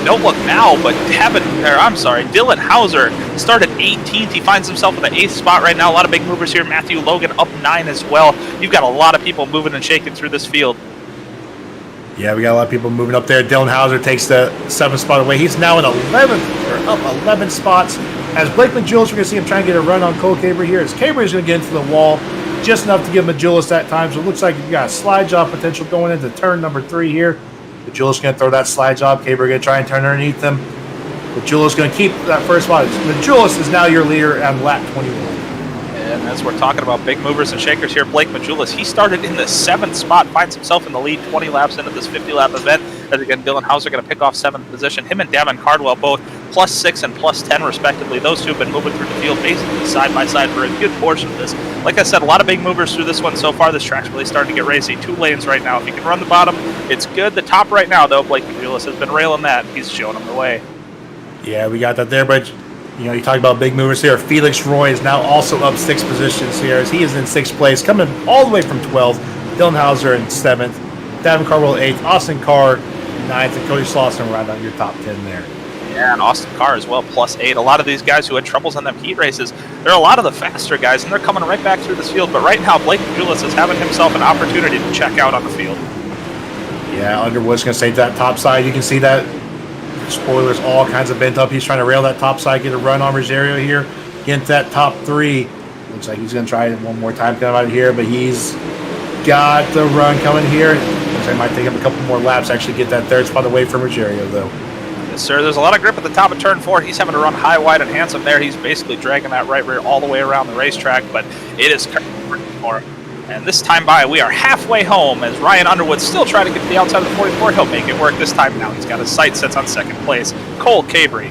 Don't look now, but Dylan Hauser started 18th. He finds himself in the 8th spot right now. A lot of big movers here. Matthew Logan up 9 as well. You've got a lot of people moving and shaking through this field. Yeah, we got a lot of people moving up there. Dylan Hauser takes the 7th spot away. He's now in 11th, or up 11 spots. As Blake Majulis, we're going to see him trying to get a run on Cole Cabery here. As Cabery is going to get into the wall. just enough to give Majulis that time. So it looks like you got a slide job potential going into turn number 3 here. Majulis going to throw that slide job. Caber going to try and turn underneath them. Majulis going to keep that first spot. Majulis is now your leader on lap 21. And as we're talking about big movers and shakers here, Blake Majulis, he started in the 7th spot, finds himself in the lead 20 laps into this 50-lap event. As again, Dylan Hauser going to pick off 7th position. Him and Davin Cardwell both +6 and +10 respectively. Those two have been moving through the field basically side by side for a good portion of this. Like I said, a lot of big movers through this one so far. This track's really starting to get racy. 2 lanes right now. If you can run the bottom, it's good. The top right now, though, Blake Majulis has been railing that. He's showing him the way. Yeah, we got that there, but you know, you talk about big movers here. Felix Roy is now also up 6 positions here as he is in 6th place, coming all the way from 12th. Dylan Hauser in 7th, Davin Cardwell 8th, Austin Carr 9th, and Cody Slauson round out your top 10 there. Yeah, and Austin Carr as well, +8. A lot of these guys who had troubles in them heat races, they're a lot of the faster guys, and they're coming right back through this field. But right now, Blake Majulis is having himself an opportunity to check out on the field. Yeah, Underwood's going to stay to that top side. You can see that. Spoilers all kinds of bent up. He's trying to rail that top side, get a run on Rosario here, get into that top 3. Looks like he's going to try it one more time coming out of here, but he's got the run coming here. Looks like it might take him a couple more laps to actually get that 3rd spot away from Rosario, though. Yes, sir. There's a lot of grip at the top of turn 4. He's having to run high, wide, and handsome there. He's basically dragging that right rear all the way around the racetrack, but it is more. And this time by, we are halfway home as Ryan Underwood's still trying to get to the outside of the 44. He'll make it work this time now. He's got his sights set on 2nd place. Cole Cabry.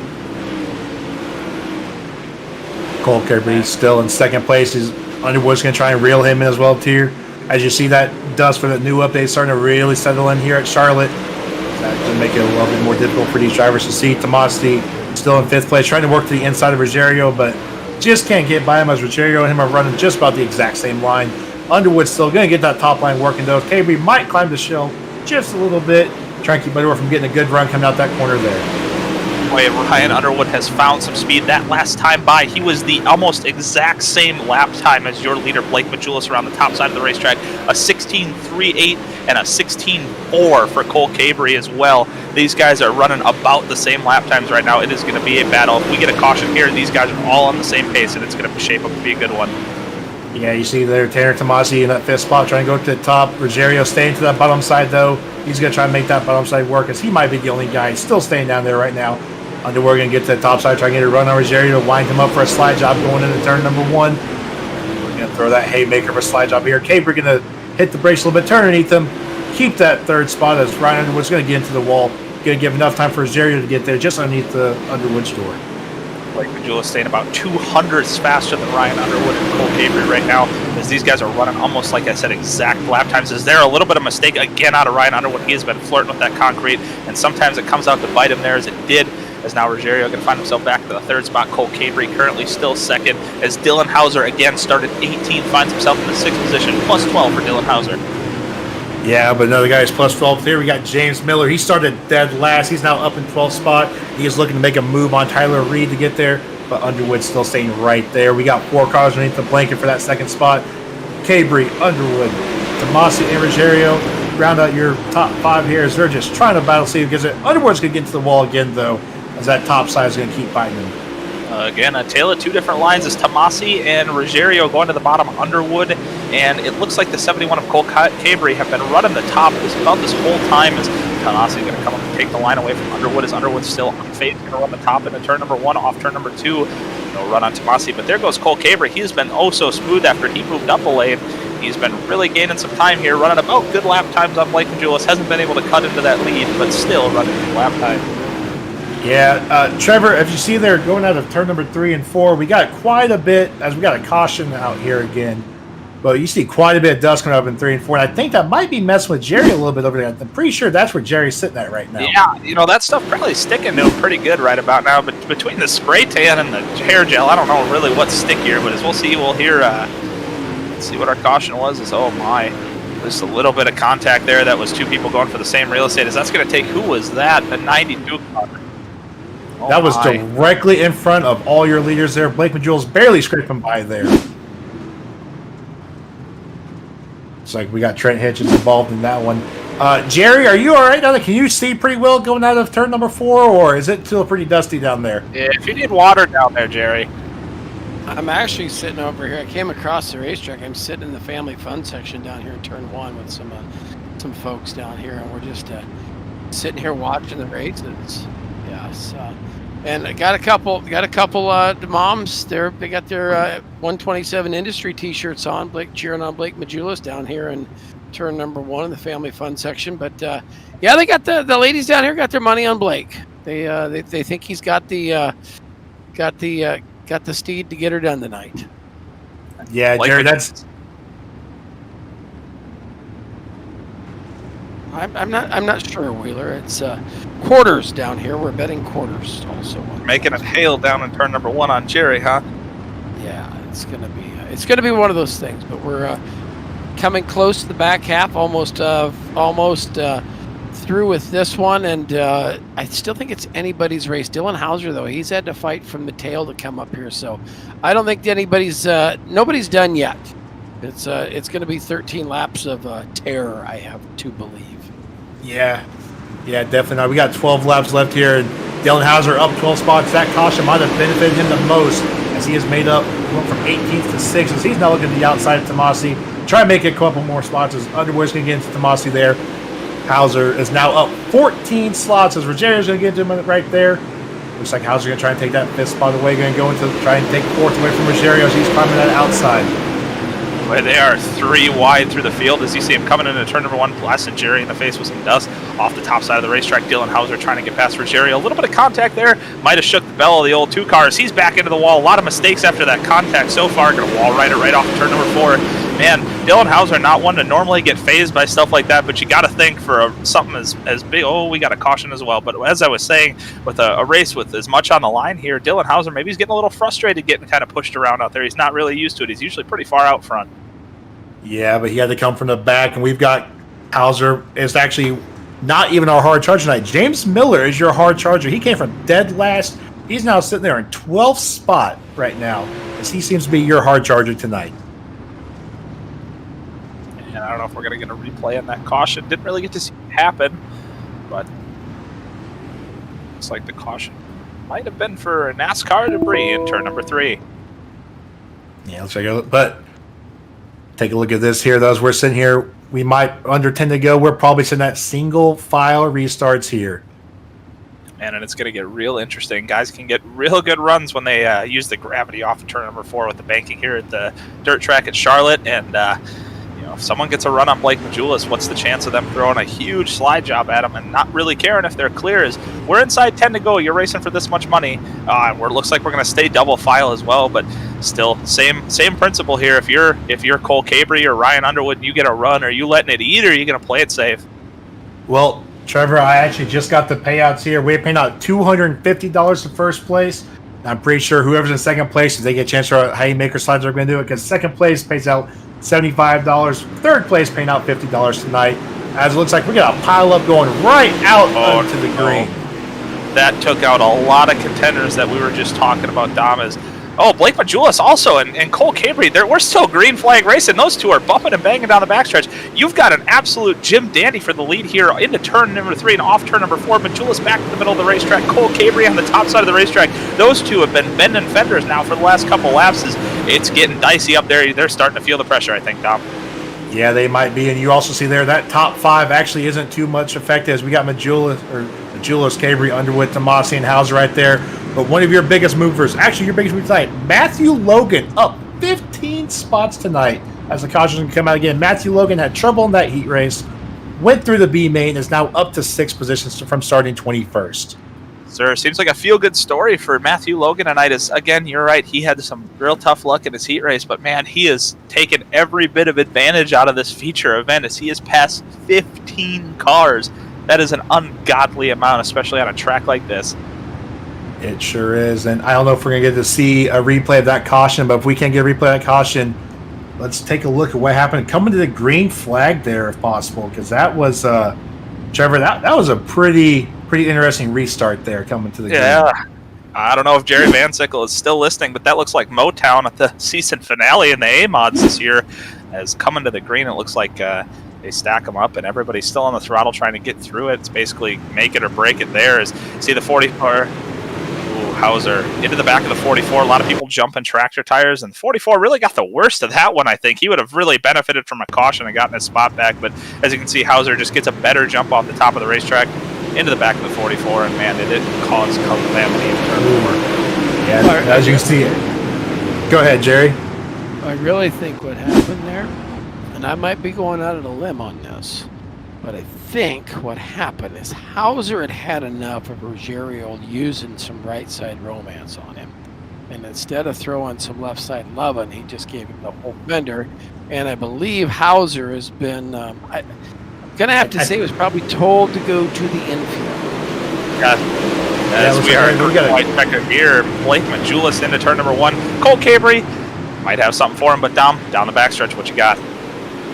Cole Cabry still in 2nd place. Underwood's going to try and reel him in as well, too. As you see that dust for the new update starting to really settle in here at Charlotte. That's going to make it a little bit more difficult for these drivers to see. Tomasi still in 5th place, trying to work to the inside of Rosario, but just can't get by him as Rosario and him are running just about the exact same line. Underwood's still going to get that top line working, though. Cabry might climb the shell just a little bit, trying to keep Underwood from getting a good run coming out that corner there. Boy, Ryan Underwood has found some speed. That last time by, he was the almost exact same lap time as your leader, Blake Majulis, around the top side of the racetrack. A 16.38 and a 16.4 for Cole Cabry as well. These guys are running about the same lap times right now. It is going to be a battle. If we get a caution here, these guys are all on the same pace, and it's going to shape up to be a good one. Yeah, you see there Tanner Tomasi in that 5th spot trying to go to the top. Rosario staying to that bottom side, though. He's going to try and make that bottom side work as he might be the only guy still staying down there right now. Underwood going to get to the top side, trying to get a run on Rosario to wind him up for a slide job going into turn number 1. We're going to throw that haymaker for a slide job here. Cabry going to hit the brakes a little bit, turn underneath him, keep that 3rd spot as Ryan Underwood's going to get into the wall. Going to give enough time for Rosario to get there just underneath the Underwood's door. Blake Majulis staying about 200ths faster than Ryan Underwood and Cole Cabry right now, as these guys are running almost, like I said, exact lap times. Is there a little bit of mistake again out of Ryan Underwood? He has been flirting with that concrete, and sometimes it comes out to bite him there, as it did, as now Rosario going to find himself back to the 3rd spot. Cole Cabry currently still 2nd, as Dylan Hauser again started 18th, finds himself in the 6th position, +12 for Dylan Hauser. Yeah, but another guy is +12 here. We got James Miller. He started dead last. He's now up in 12th spot. He is looking to make a move on Tyler Reed to get there, but Underwood's still staying right there. We got 4 cars underneath the blanket for that 2nd spot. Cabry, Underwood, Tomasi, and Rosario round out your top 5 here as they're just trying to battle see who gets it. Underwood's going to get into the wall again, though, as that top side is going to keep fighting him. Again, a tale of 2 different lines as Tomasi and Rosario going to the bottom, Underwood, and it looks like the 71 of Cole Cabry have been running the top about this whole time as Tomasi going to come up and take the line away from Underwood, as Underwood's still on fade, going to run the top into turn number 1, off turn number 2, no run on Tomasi, but there goes Cole Cabry. He's been oh so smooth after he moved up a lane. He's been really gaining some time here, running about good lap times on Blake Majulis. Hasn't been able to cut into that lead, but still running good lap time. Yeah, Trevor, if you see there going out of turn number 3 and 4, we got quite a bit, as we got a caution out here again. But you see quite a bit of dust coming up in 3 and 4, and I think that might be messing with Jerry a little bit over there. I'm pretty sure that's where Jerry's sitting at right now. Yeah, you know, that stuff probably sticking to him pretty good right about now. But between the spray tan and the hair gel, I don't know really what's stickier. But as we'll see, we'll hear. Let's see what our caution was. Is oh my, just a little bit of contact there. That was 2 people going for the same real estate. Is that's going to take? Who was that? The 92 car. Oh that was directly in front of all your leaders there. Blake Majulis barely scraping by there. It's like we got Trent Hitchens involved in that one. Jerry, are you all right down there? Can you see pretty well going out of turn number 4, or is it still pretty dusty down there? Yeah, if you need water down there, Jerry. I'm actually sitting over here. I came across the racetrack. I'm sitting in the family fun section down here in turn 1 with some folks down here, and we're just sitting here watching the races. Yes, and I got a couple moms. They got their 127 industry T-shirts on. Blake cheering on Blake Majulis down here in turn number 1 in the family fun section. But yeah, they got the ladies down here got their money on Blake. They think he's got the steed to get her done tonight. Yeah, Jerry, that's. I'm not sure, Wheeler. It's quarters down here. We're betting quarters also. Making it hail down in turn number 1 on Jerry, huh? Yeah, it's gonna be one of those things. But we're coming close to the back half, almost through with this one, and I still think it's anybody's race. Dylan Hauser, though, he's had to fight from the tail to come up here, so I don't think nobody's done yet. It's going to be 13 laps of terror, I have to believe. Yeah, definitely not. We got 12 laps left here, and Dylan Hauser up 12 spots. That caution might have benefited him the most, as he has made up, went from 18th to 6th, as he's now looking to the outside of Tomasi. Try to make it a couple more spots, as Underwood's going to get into Tomasi there. Hauser is now up 14 slots, as Rogerio's going to get to him right there. Looks like Hauser's going to try and take that 5th spot away, going to go into try and take 4th away from Rogerio as he's climbing that outside. Boy, they are 3 wide through the field as you see him coming into turn number 1, blasting Jerry in the face with some dust off the top side of the racetrack. Dylan Hauser trying to get past Rogerio. A little bit of contact there. Might have shook the bell of the old 2 cars. He's back into the wall. A lot of mistakes after that contact so far. Going to wall ride it right off turn number 4. Man, Dylan Hauser not one to normally get phased by stuff like that, but you got to think for something as big. Oh, we got a caution as well. But as I was saying, with a race with as much on the line here, Dylan Hauser maybe he's getting a little frustrated getting kind of pushed around out there. He's not really used to it. He's usually pretty far out front. Yeah, but he had to come from the back, and we've got Hauser is actually not even our hard charger tonight. James Miller is your hard charger. He came from dead last. He's now sitting there in 12th spot right now, as he seems to be your hard charger tonight. And I don't know if we're going to get a replay on that caution. Didn't really get to see it happen, but looks like the caution might have been for NASCAR debris in turn number 3. Yeah, let's check it out. But take a look at this here, though. As we're sitting here, we might, under 10 to go, we're probably sitting at single file restarts here. And it's going to get real interesting. Guys can get real good runs when they use the gravity off of turn number 4 with the banking here at the dirt track at Charlotte. And if someone gets a run on Blake Majulis, what's the chance of them throwing a huge slide job at him and not really caring if they're clear? Is we're inside 10 to go. You're racing for this much money. And looks like we're going to stay double file as well. But still, same principle here. If you're Cole Cabry or Ryan Underwood and you get a run, are you letting it eat or are you going to play it safe? Well, Trevor, I actually just got the payouts here. We're paying out $250 for first place. I'm pretty sure whoever's in second place, if they get a chance for haymaker slides, are going to do it, because second place pays out $75. Third place paying out $50 tonight. As it looks like we got a pile up going right out onto the green. That took out a lot of contenders that we were just talking about, Dom. Blake Majulis also and Cole Cabry, we're still green flag racing. Those two are bumping and banging down the backstretch. You've got an absolute Jim Dandy for the lead here into turn number 3 and off turn number 4. Majulis back in the middle of the racetrack. Cole Cabry on the top side of the racetrack. Those two have been bending fenders now for the last couple laps. It's getting dicey up there. They're starting to feel the pressure, I think, Dom. Yeah, they might be. And you also see there that top 5 actually isn't too much affected, as we got Majulis, Cabry, Underwood, Tomasi, and Hauser right there. But one of your biggest movers, actually your biggest mover tonight, Matthew Logan, up 15 spots tonight as the caution can come out again. Matthew Logan had trouble in that heat race, went through the B main, is now up to 6 positions from starting 21st. Sir, seems like a feel-good story for Matthew Logan tonight. Again, you're right, he had some real tough luck in his heat race, but man, he has taken every bit of advantage out of this feature event as he has passed 15 cars. That is an ungodly amount, especially on a track like this. It sure is, and I don't know if we're going to get to see a replay of that caution, but if we can't get a replay of that caution, let's take a look at what happened. Coming to the green flag there, if possible, because that was, Trevor, that was a pretty interesting restart there coming to the green. Yeah, I don't know if Jerry Van Sickle is still listening, but that looks like Motown at the season finale in the A-Mods this year. As coming to the green, it looks like they stack them up, and everybody's still on the throttle trying to get through it. It's basically make it or break it there. See the 40 car. Hauser into the back of the 44. A lot of people jumping tractor tires, and 44 really got the worst of that one, I think. He would have really benefited from a caution and gotten his spot back, but as you can see, Hauser just gets a better jump off the top of the racetrack into the back of the 44, and man, did it cause calamity in turn 4. Yeah, as you can see. Go ahead, Jerry. I really think what happened there, and I might be going out on a limb on this, but I think what happened is Hauser had enough of Ruggiero using some right side romance on him. And instead of throwing some left side loving, he just gave him the whole fender. And I believe Hauser has been, I'm going to have to say, he was probably told to go to the infield. Yeah. As we are quite second here, Blake Majulis into turn number 1. Cole Cabry might have something for him, but down the backstretch, what you got?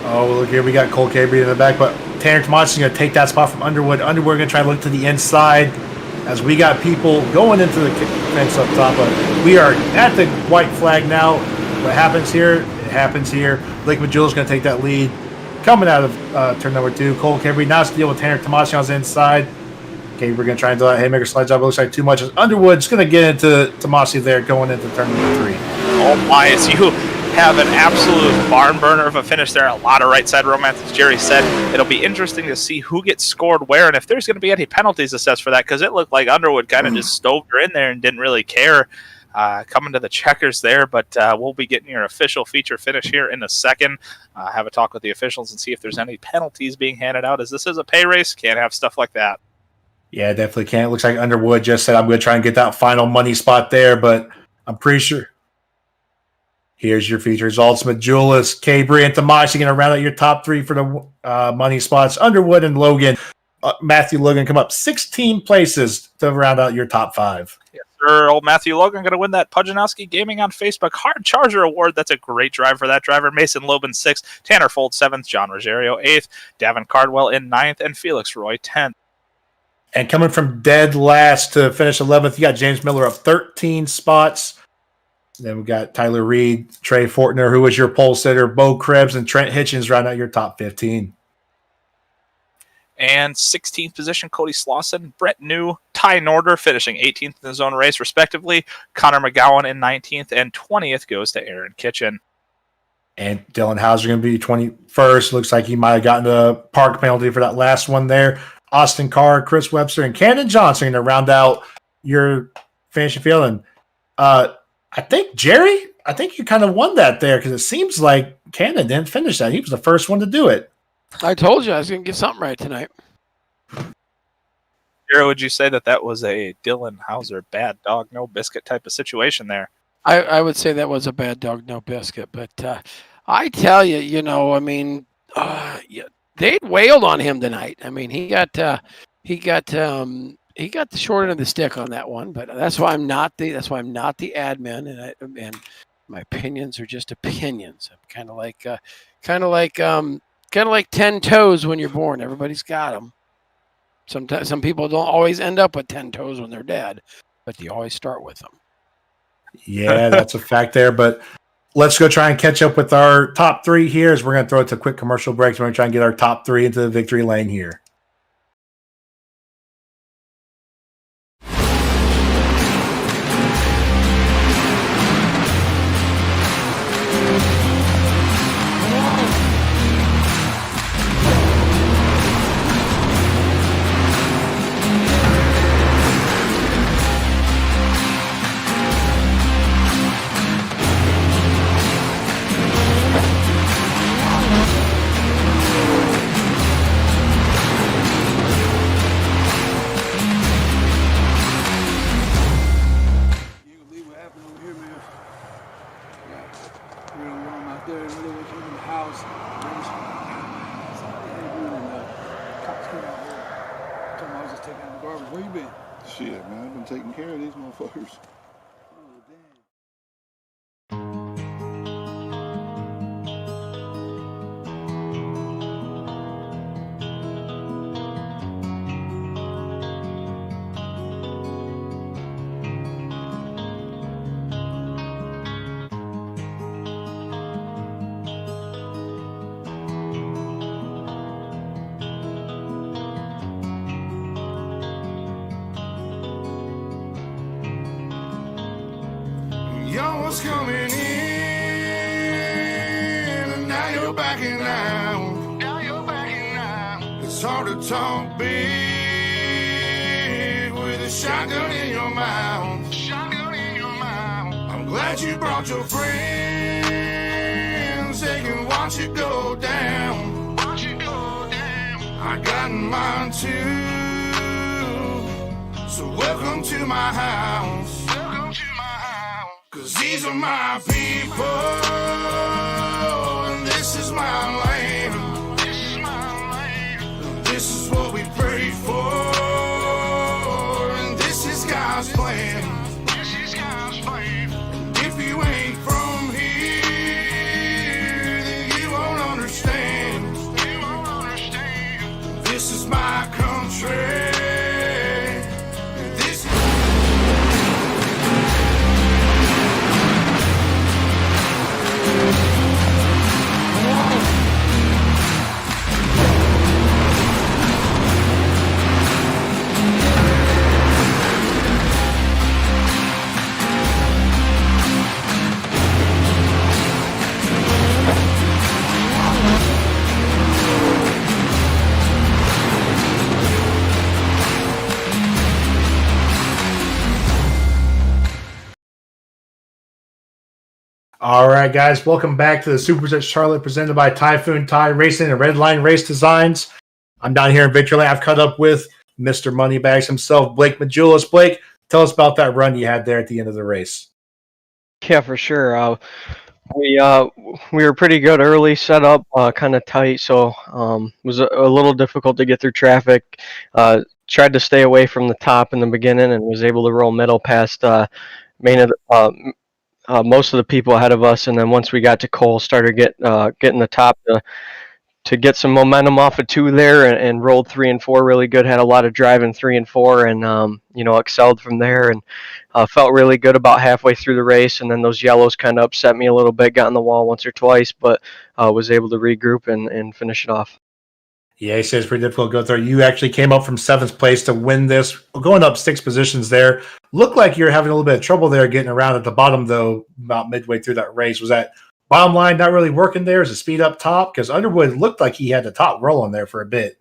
Oh, look here, we got Cole Cabry in the back, but Tanner Tomas's going to take that spot from Underwood. Underwood going to try to look to the inside as we got people going into the fence up top. But we are at the white flag now. What happens here, it happens here. Blake Majulis going to take that lead. Coming out of turn number 2, Cole Cabry now has to deal with Tanner Tomas on the inside. Cabry going to try and do that haymaker slide job. It looks like too much. Underwood's going to get into Tomasi there going into turn number 3. Oh my, as you have an absolute barn burner of a finish there. A lot of right side romance, as Jerry said. It'll be interesting to see who gets scored where and if there's going to be any penalties assessed for that, because it looked like Underwood kind of just stoved her in there and didn't really care coming to the checkers there. But we'll be getting your official feature finish here in a second. Have a talk with the officials and see if there's any penalties being handed out, as this is a pay race. Can't have stuff like that. Yeah, definitely can't. It looks like Underwood just said, I'm going to try and get that final money spot there, but I'm pretty sure. Here's your feature results. Majulis, Cabry, and Tomas. You're going to round out your top 3 for the money spots. Underwood and Logan. Matthew Logan come up 16 places to round out your top 5. Yes, sir. Old Matthew Logan going to win that Pujanowski Gaming on Facebook Hard Charger Award. That's a great drive for that driver. Mason Lobin 6th. Tanner Fold 7th. John Ruggiero 8th. Davin Cardwell in 9th. And Felix Roy 10th. And coming from dead last to finish 11th, you got James Miller up 13 spots. Then we got Tyler Reed, Trey Fortner, who was your pole sitter, Bo Krebs, and Trent Hitchens round out your top 15. And 16th position, Cody Slauson, Brett New, Ty Norder finishing 18th in his own race, respectively. Connor McGowan in 19th, and 20th goes to Aaron Kitchen. And Dylan Hauser going to be 21st. Looks like he might have gotten a park penalty for that last one there. Austin Carr, Chris Webster, and Camden Johnson to round out your finishing field. And I think, Jerry, you kind of won that there, because it seems like Camden didn't finish that. He was the first one to do it. I told you I was going to get something right tonight. Jerry, would you say that was a Dylan Hauser bad dog, no biscuit type of situation there? I would say that was a bad dog, no biscuit. But I tell you, they wailed on him tonight. I mean, he got the short end of the stick on that one. But that's why I'm not the admin, and my opinions are just opinions. I'm kind of like 10 toes when you're born. Everybody's got them. Sometimes some people don't always end up with 10 toes when they're dead, but you always start with them. Yeah, that's a fact there. But let's go try and catch up with our top 3 here, as we're going to throw it to quick commercial breaks. We're going to try and get our top 3 into the victory lane here. Shit, man, I've been taking care of these motherfuckers. Young was coming in, and now you're backing out. It's hard to talk big with a shotgun in your mouth. I'm glad you brought your friends. They can watch it go down. I got mine too. So welcome to my house. 'Cause these are my people, and this is my land. This is what we pray for, and this is God's plan. And if you ain't from here, then you won't understand. This is my country. All right, guys, welcome back to the Supers at Charlotte presented by Typhoonty iRacing and RedLine Race Designs. I'm down here in Victory Lane. I've caught up with Mr. Moneybags himself, Blake Majulis. Blake, tell us about that run you had there at the end of the race. Yeah, for sure. We were pretty good early, set up kind of tight, so it was a little difficult to get through traffic. Tried to stay away from the top in the beginning and was able to roll middle past most of the people ahead of us, and then once we got to Cole, started getting the top to get some momentum off of 2 there, and rolled 3 and 4 really good. Had a lot of drive in 3 and 4, and excelled from there, and felt really good about halfway through the race. And then those yellows kind of upset me a little bit. Got in the wall once or twice, but was able to regroup and finish it off. Yeah, he says it's pretty difficult to go through. You actually came up from 7th place to win this, going up 6 positions there. Looked like you're having a little bit of trouble there getting around at the bottom, though, about midway through that race. Was that bottom line not really working there? Is the speed up top? Because Underwood looked like he had the top rolling there for a bit.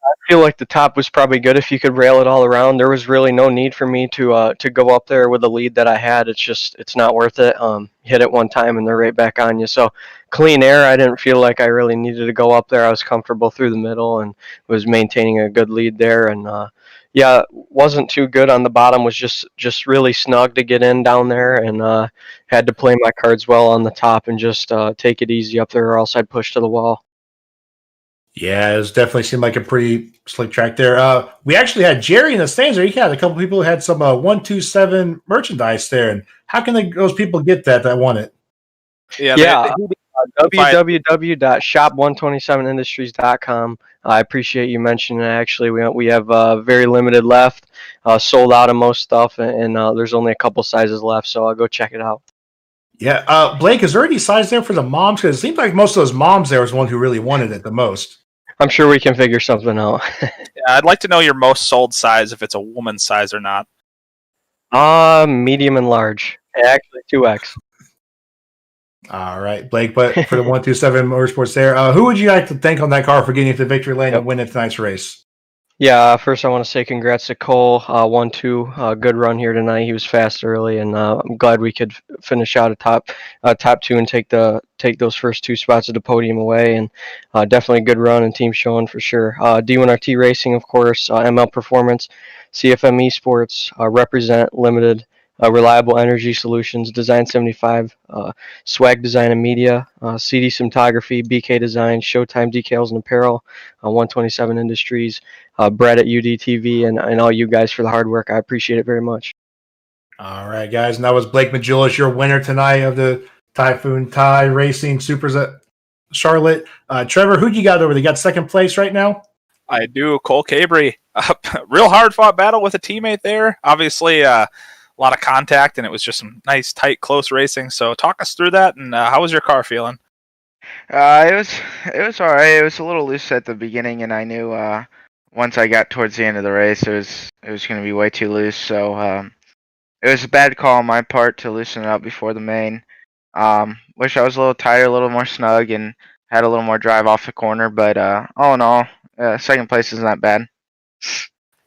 I feel like the top was probably good if you could rail it all around. There was really no need for me to go up there with the lead that I had. It's not worth it. Hit it one time and they're right back on you. So clean air, I didn't feel like I really needed to go up there. I was comfortable through the middle and was maintaining a good lead there. And wasn't too good on the bottom. Was just really snug to get in down there, and had to play my cards well on the top and just take it easy up there, or else I'd push to the wall. Yeah, it definitely seemed like a pretty slick track there. We actually had Jerry in the stands there. He had a couple people who had some 127 merchandise there. And how can those people get that want it? www.shop127industries.com. I appreciate you mentioning it. Actually, we have very limited left, sold out of most stuff, and there's only a couple sizes left, so I'll go check it out. Yeah, Blake, is there any size there for the moms? Because it seems like most of those moms there was one who really wanted it the most. I'm sure we can figure something out. I'd like to know your most sold size, if it's a woman's size or not. Medium and large. Actually, 2X. All right, Blake, but for the 127 Motorsports there, who would you like to thank on that car for getting into victory lane and winning tonight's race? Yeah, first I want to say congrats to Cole. 1-2, good run here tonight. He was fast early, and I'm glad we could finish out a top 2 and take those first 2 spots of the podium away. And definitely a good run and team showing for sure. D1RT Racing, of course, ML Performance, CFM Esports, Represent Limited, Reliable Energy Solutions, Design 75, Swag Design and Media, CD Cinematography, BK Design, Showtime Decals and Apparel, 127 Industries, Brett at UDTV, and all you guys for the hard work. I appreciate it very much. All right, guys, and that was Blake Majulis, your winner tonight of the Typhoonty Racing Supers at Charlotte. Trevor, who you got over there? You got second place right now? I do. Cole Cabry. Real hard-fought battle with a teammate there. Obviously, a lot of contact, and it was just some nice, tight, close racing. So talk us through that, and how was your car feeling? It was all right. It was a little loose at the beginning, and I knew once I got towards the end of the race, it was going to be way too loose. So it was a bad call on my part to loosen it up before the main. Wish I was a little tighter, a little more snug, and had a little more drive off the corner. But all in all, second place isn't that bad.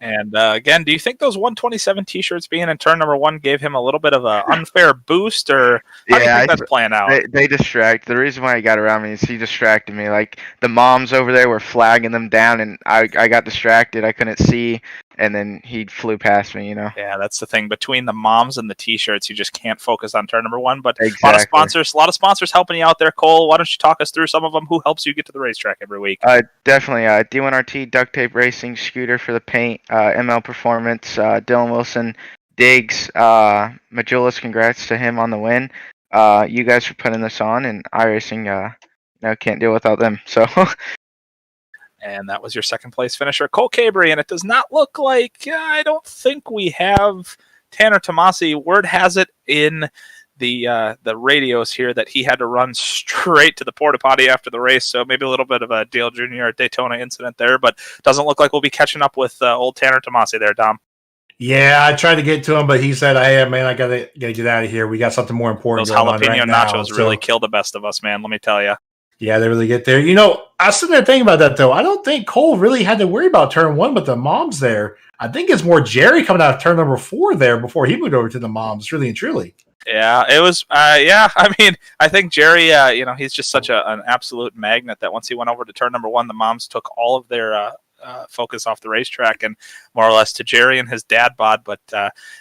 And again, do you think those 127 T-shirts being in turn number 1 gave him a little bit of an unfair boost, or how do you think that's playing out? They distract. The reason why he got around me is he distracted me. Like the moms over there were flagging them down, and I got distracted. I couldn't see, and then he flew past me. Yeah, that's the thing. Between the moms and the T-shirts, you just can't focus on turn number 1. But exactly. a lot of sponsors helping you out there. Cole, why don't you talk us through some of them? Who helps you get to the racetrack every week? Definitely. D1RT, Duct Tape Racing, Scooter for the paint, ML Performance, Dylan Wilson, Diggs, Majulis, congrats to him on the win. You guys for putting this on, and iRacing, can't deal without them. So. And that was your second place finisher, Cole Cabry. And it does not look like, I don't think we have Tanner Tomasi. Word has it in the radios here that he had to run straight to the porta potty after the race. So maybe a little bit of a Dale Jr. at Daytona incident there, but doesn't look like we'll be catching up with old Tanner Tomasi there, Dom. Yeah, I tried to get to him, but he said, "Hey, man, I gotta get out of here. We got something more important Those going on jalapeno right now." nachos really kill the best of us, man. Let me tell you. Yeah, they really get there. I was sitting there thinking about that, though. I don't think Cole really had to worry about turn 1, but the moms there. I think it's more Jerry coming out of turn number 4 there before he moved over to the moms, really and truly. Yeah, it was. I mean, I think Jerry, he's just such an absolute magnet that once he went over to turn number 1, the moms took all of their focus off the racetrack and more or less to Jerry and his dad bod. But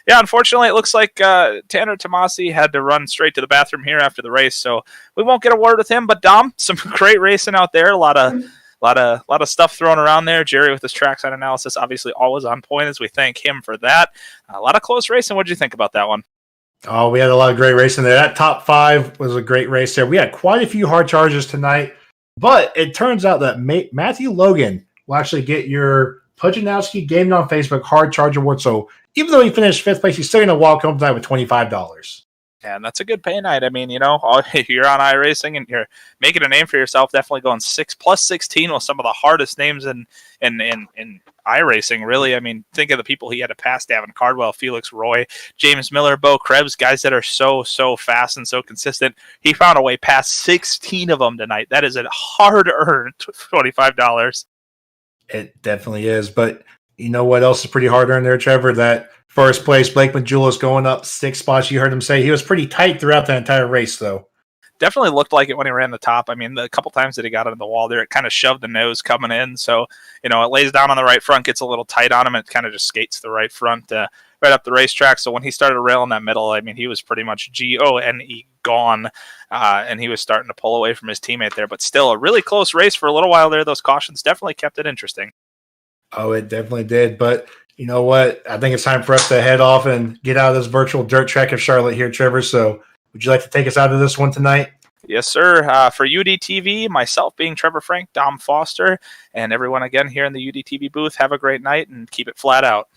unfortunately, it looks like Tanner Tomasi had to run straight to the bathroom here after the race, so we won't get a word with him. But Dom, some great racing out there. A lot of stuff thrown around there. Jerry with his trackside analysis, obviously always on point, as we thank him for that. A lot of close racing. What did you think about that one? Oh, we had a lot of great racing there. That top 5 was a great race there. We had quite a few hard charges tonight, but it turns out that Matthew Logan will actually get your Pujanowski Gaming on Facebook Hard Charge Award. So even though he finished 5th place, he's still going to walk home tonight with $25. Yeah, and that's a good pay night. I mean, you're on iRacing and you're making a name for yourself. Definitely going 6 plus 16 with some of the hardest names in iRacing. Really, I mean, think of the people he had to pass: Davin Cardwell, Felix Roy, James Miller, Bo Krebs, guys that are so fast and so consistent. He found a way past 16 of them tonight. That is a hard-earned $25. It definitely is. But you know what else is pretty hard-earned there, Trevor? That first place, Blake Majulis going up 6 spots. You heard him say he was pretty tight throughout the entire race, though. Definitely looked like it when he ran the top. I mean, the couple times that he got into the wall there, it kind of shoved the nose coming in. So, it lays down on the right front, gets a little tight on him, and it kind of just skates the right front right up the racetrack. So when he started railing that middle, I mean, he was pretty much Gone, gone, and he was starting to pull away from his teammate there. But still, a really close race for a little while there. Those cautions definitely kept it interesting. Oh, it definitely did. But you know what? I think it's time for us to head off and get out of this virtual dirt track of Charlotte here, Trevor. So would you like to take us out of this one tonight? Yes, sir. For UDTV, myself being Trevor Frank, Dom Foster, and everyone again here in the UDTV booth, have a great night and keep it flat out.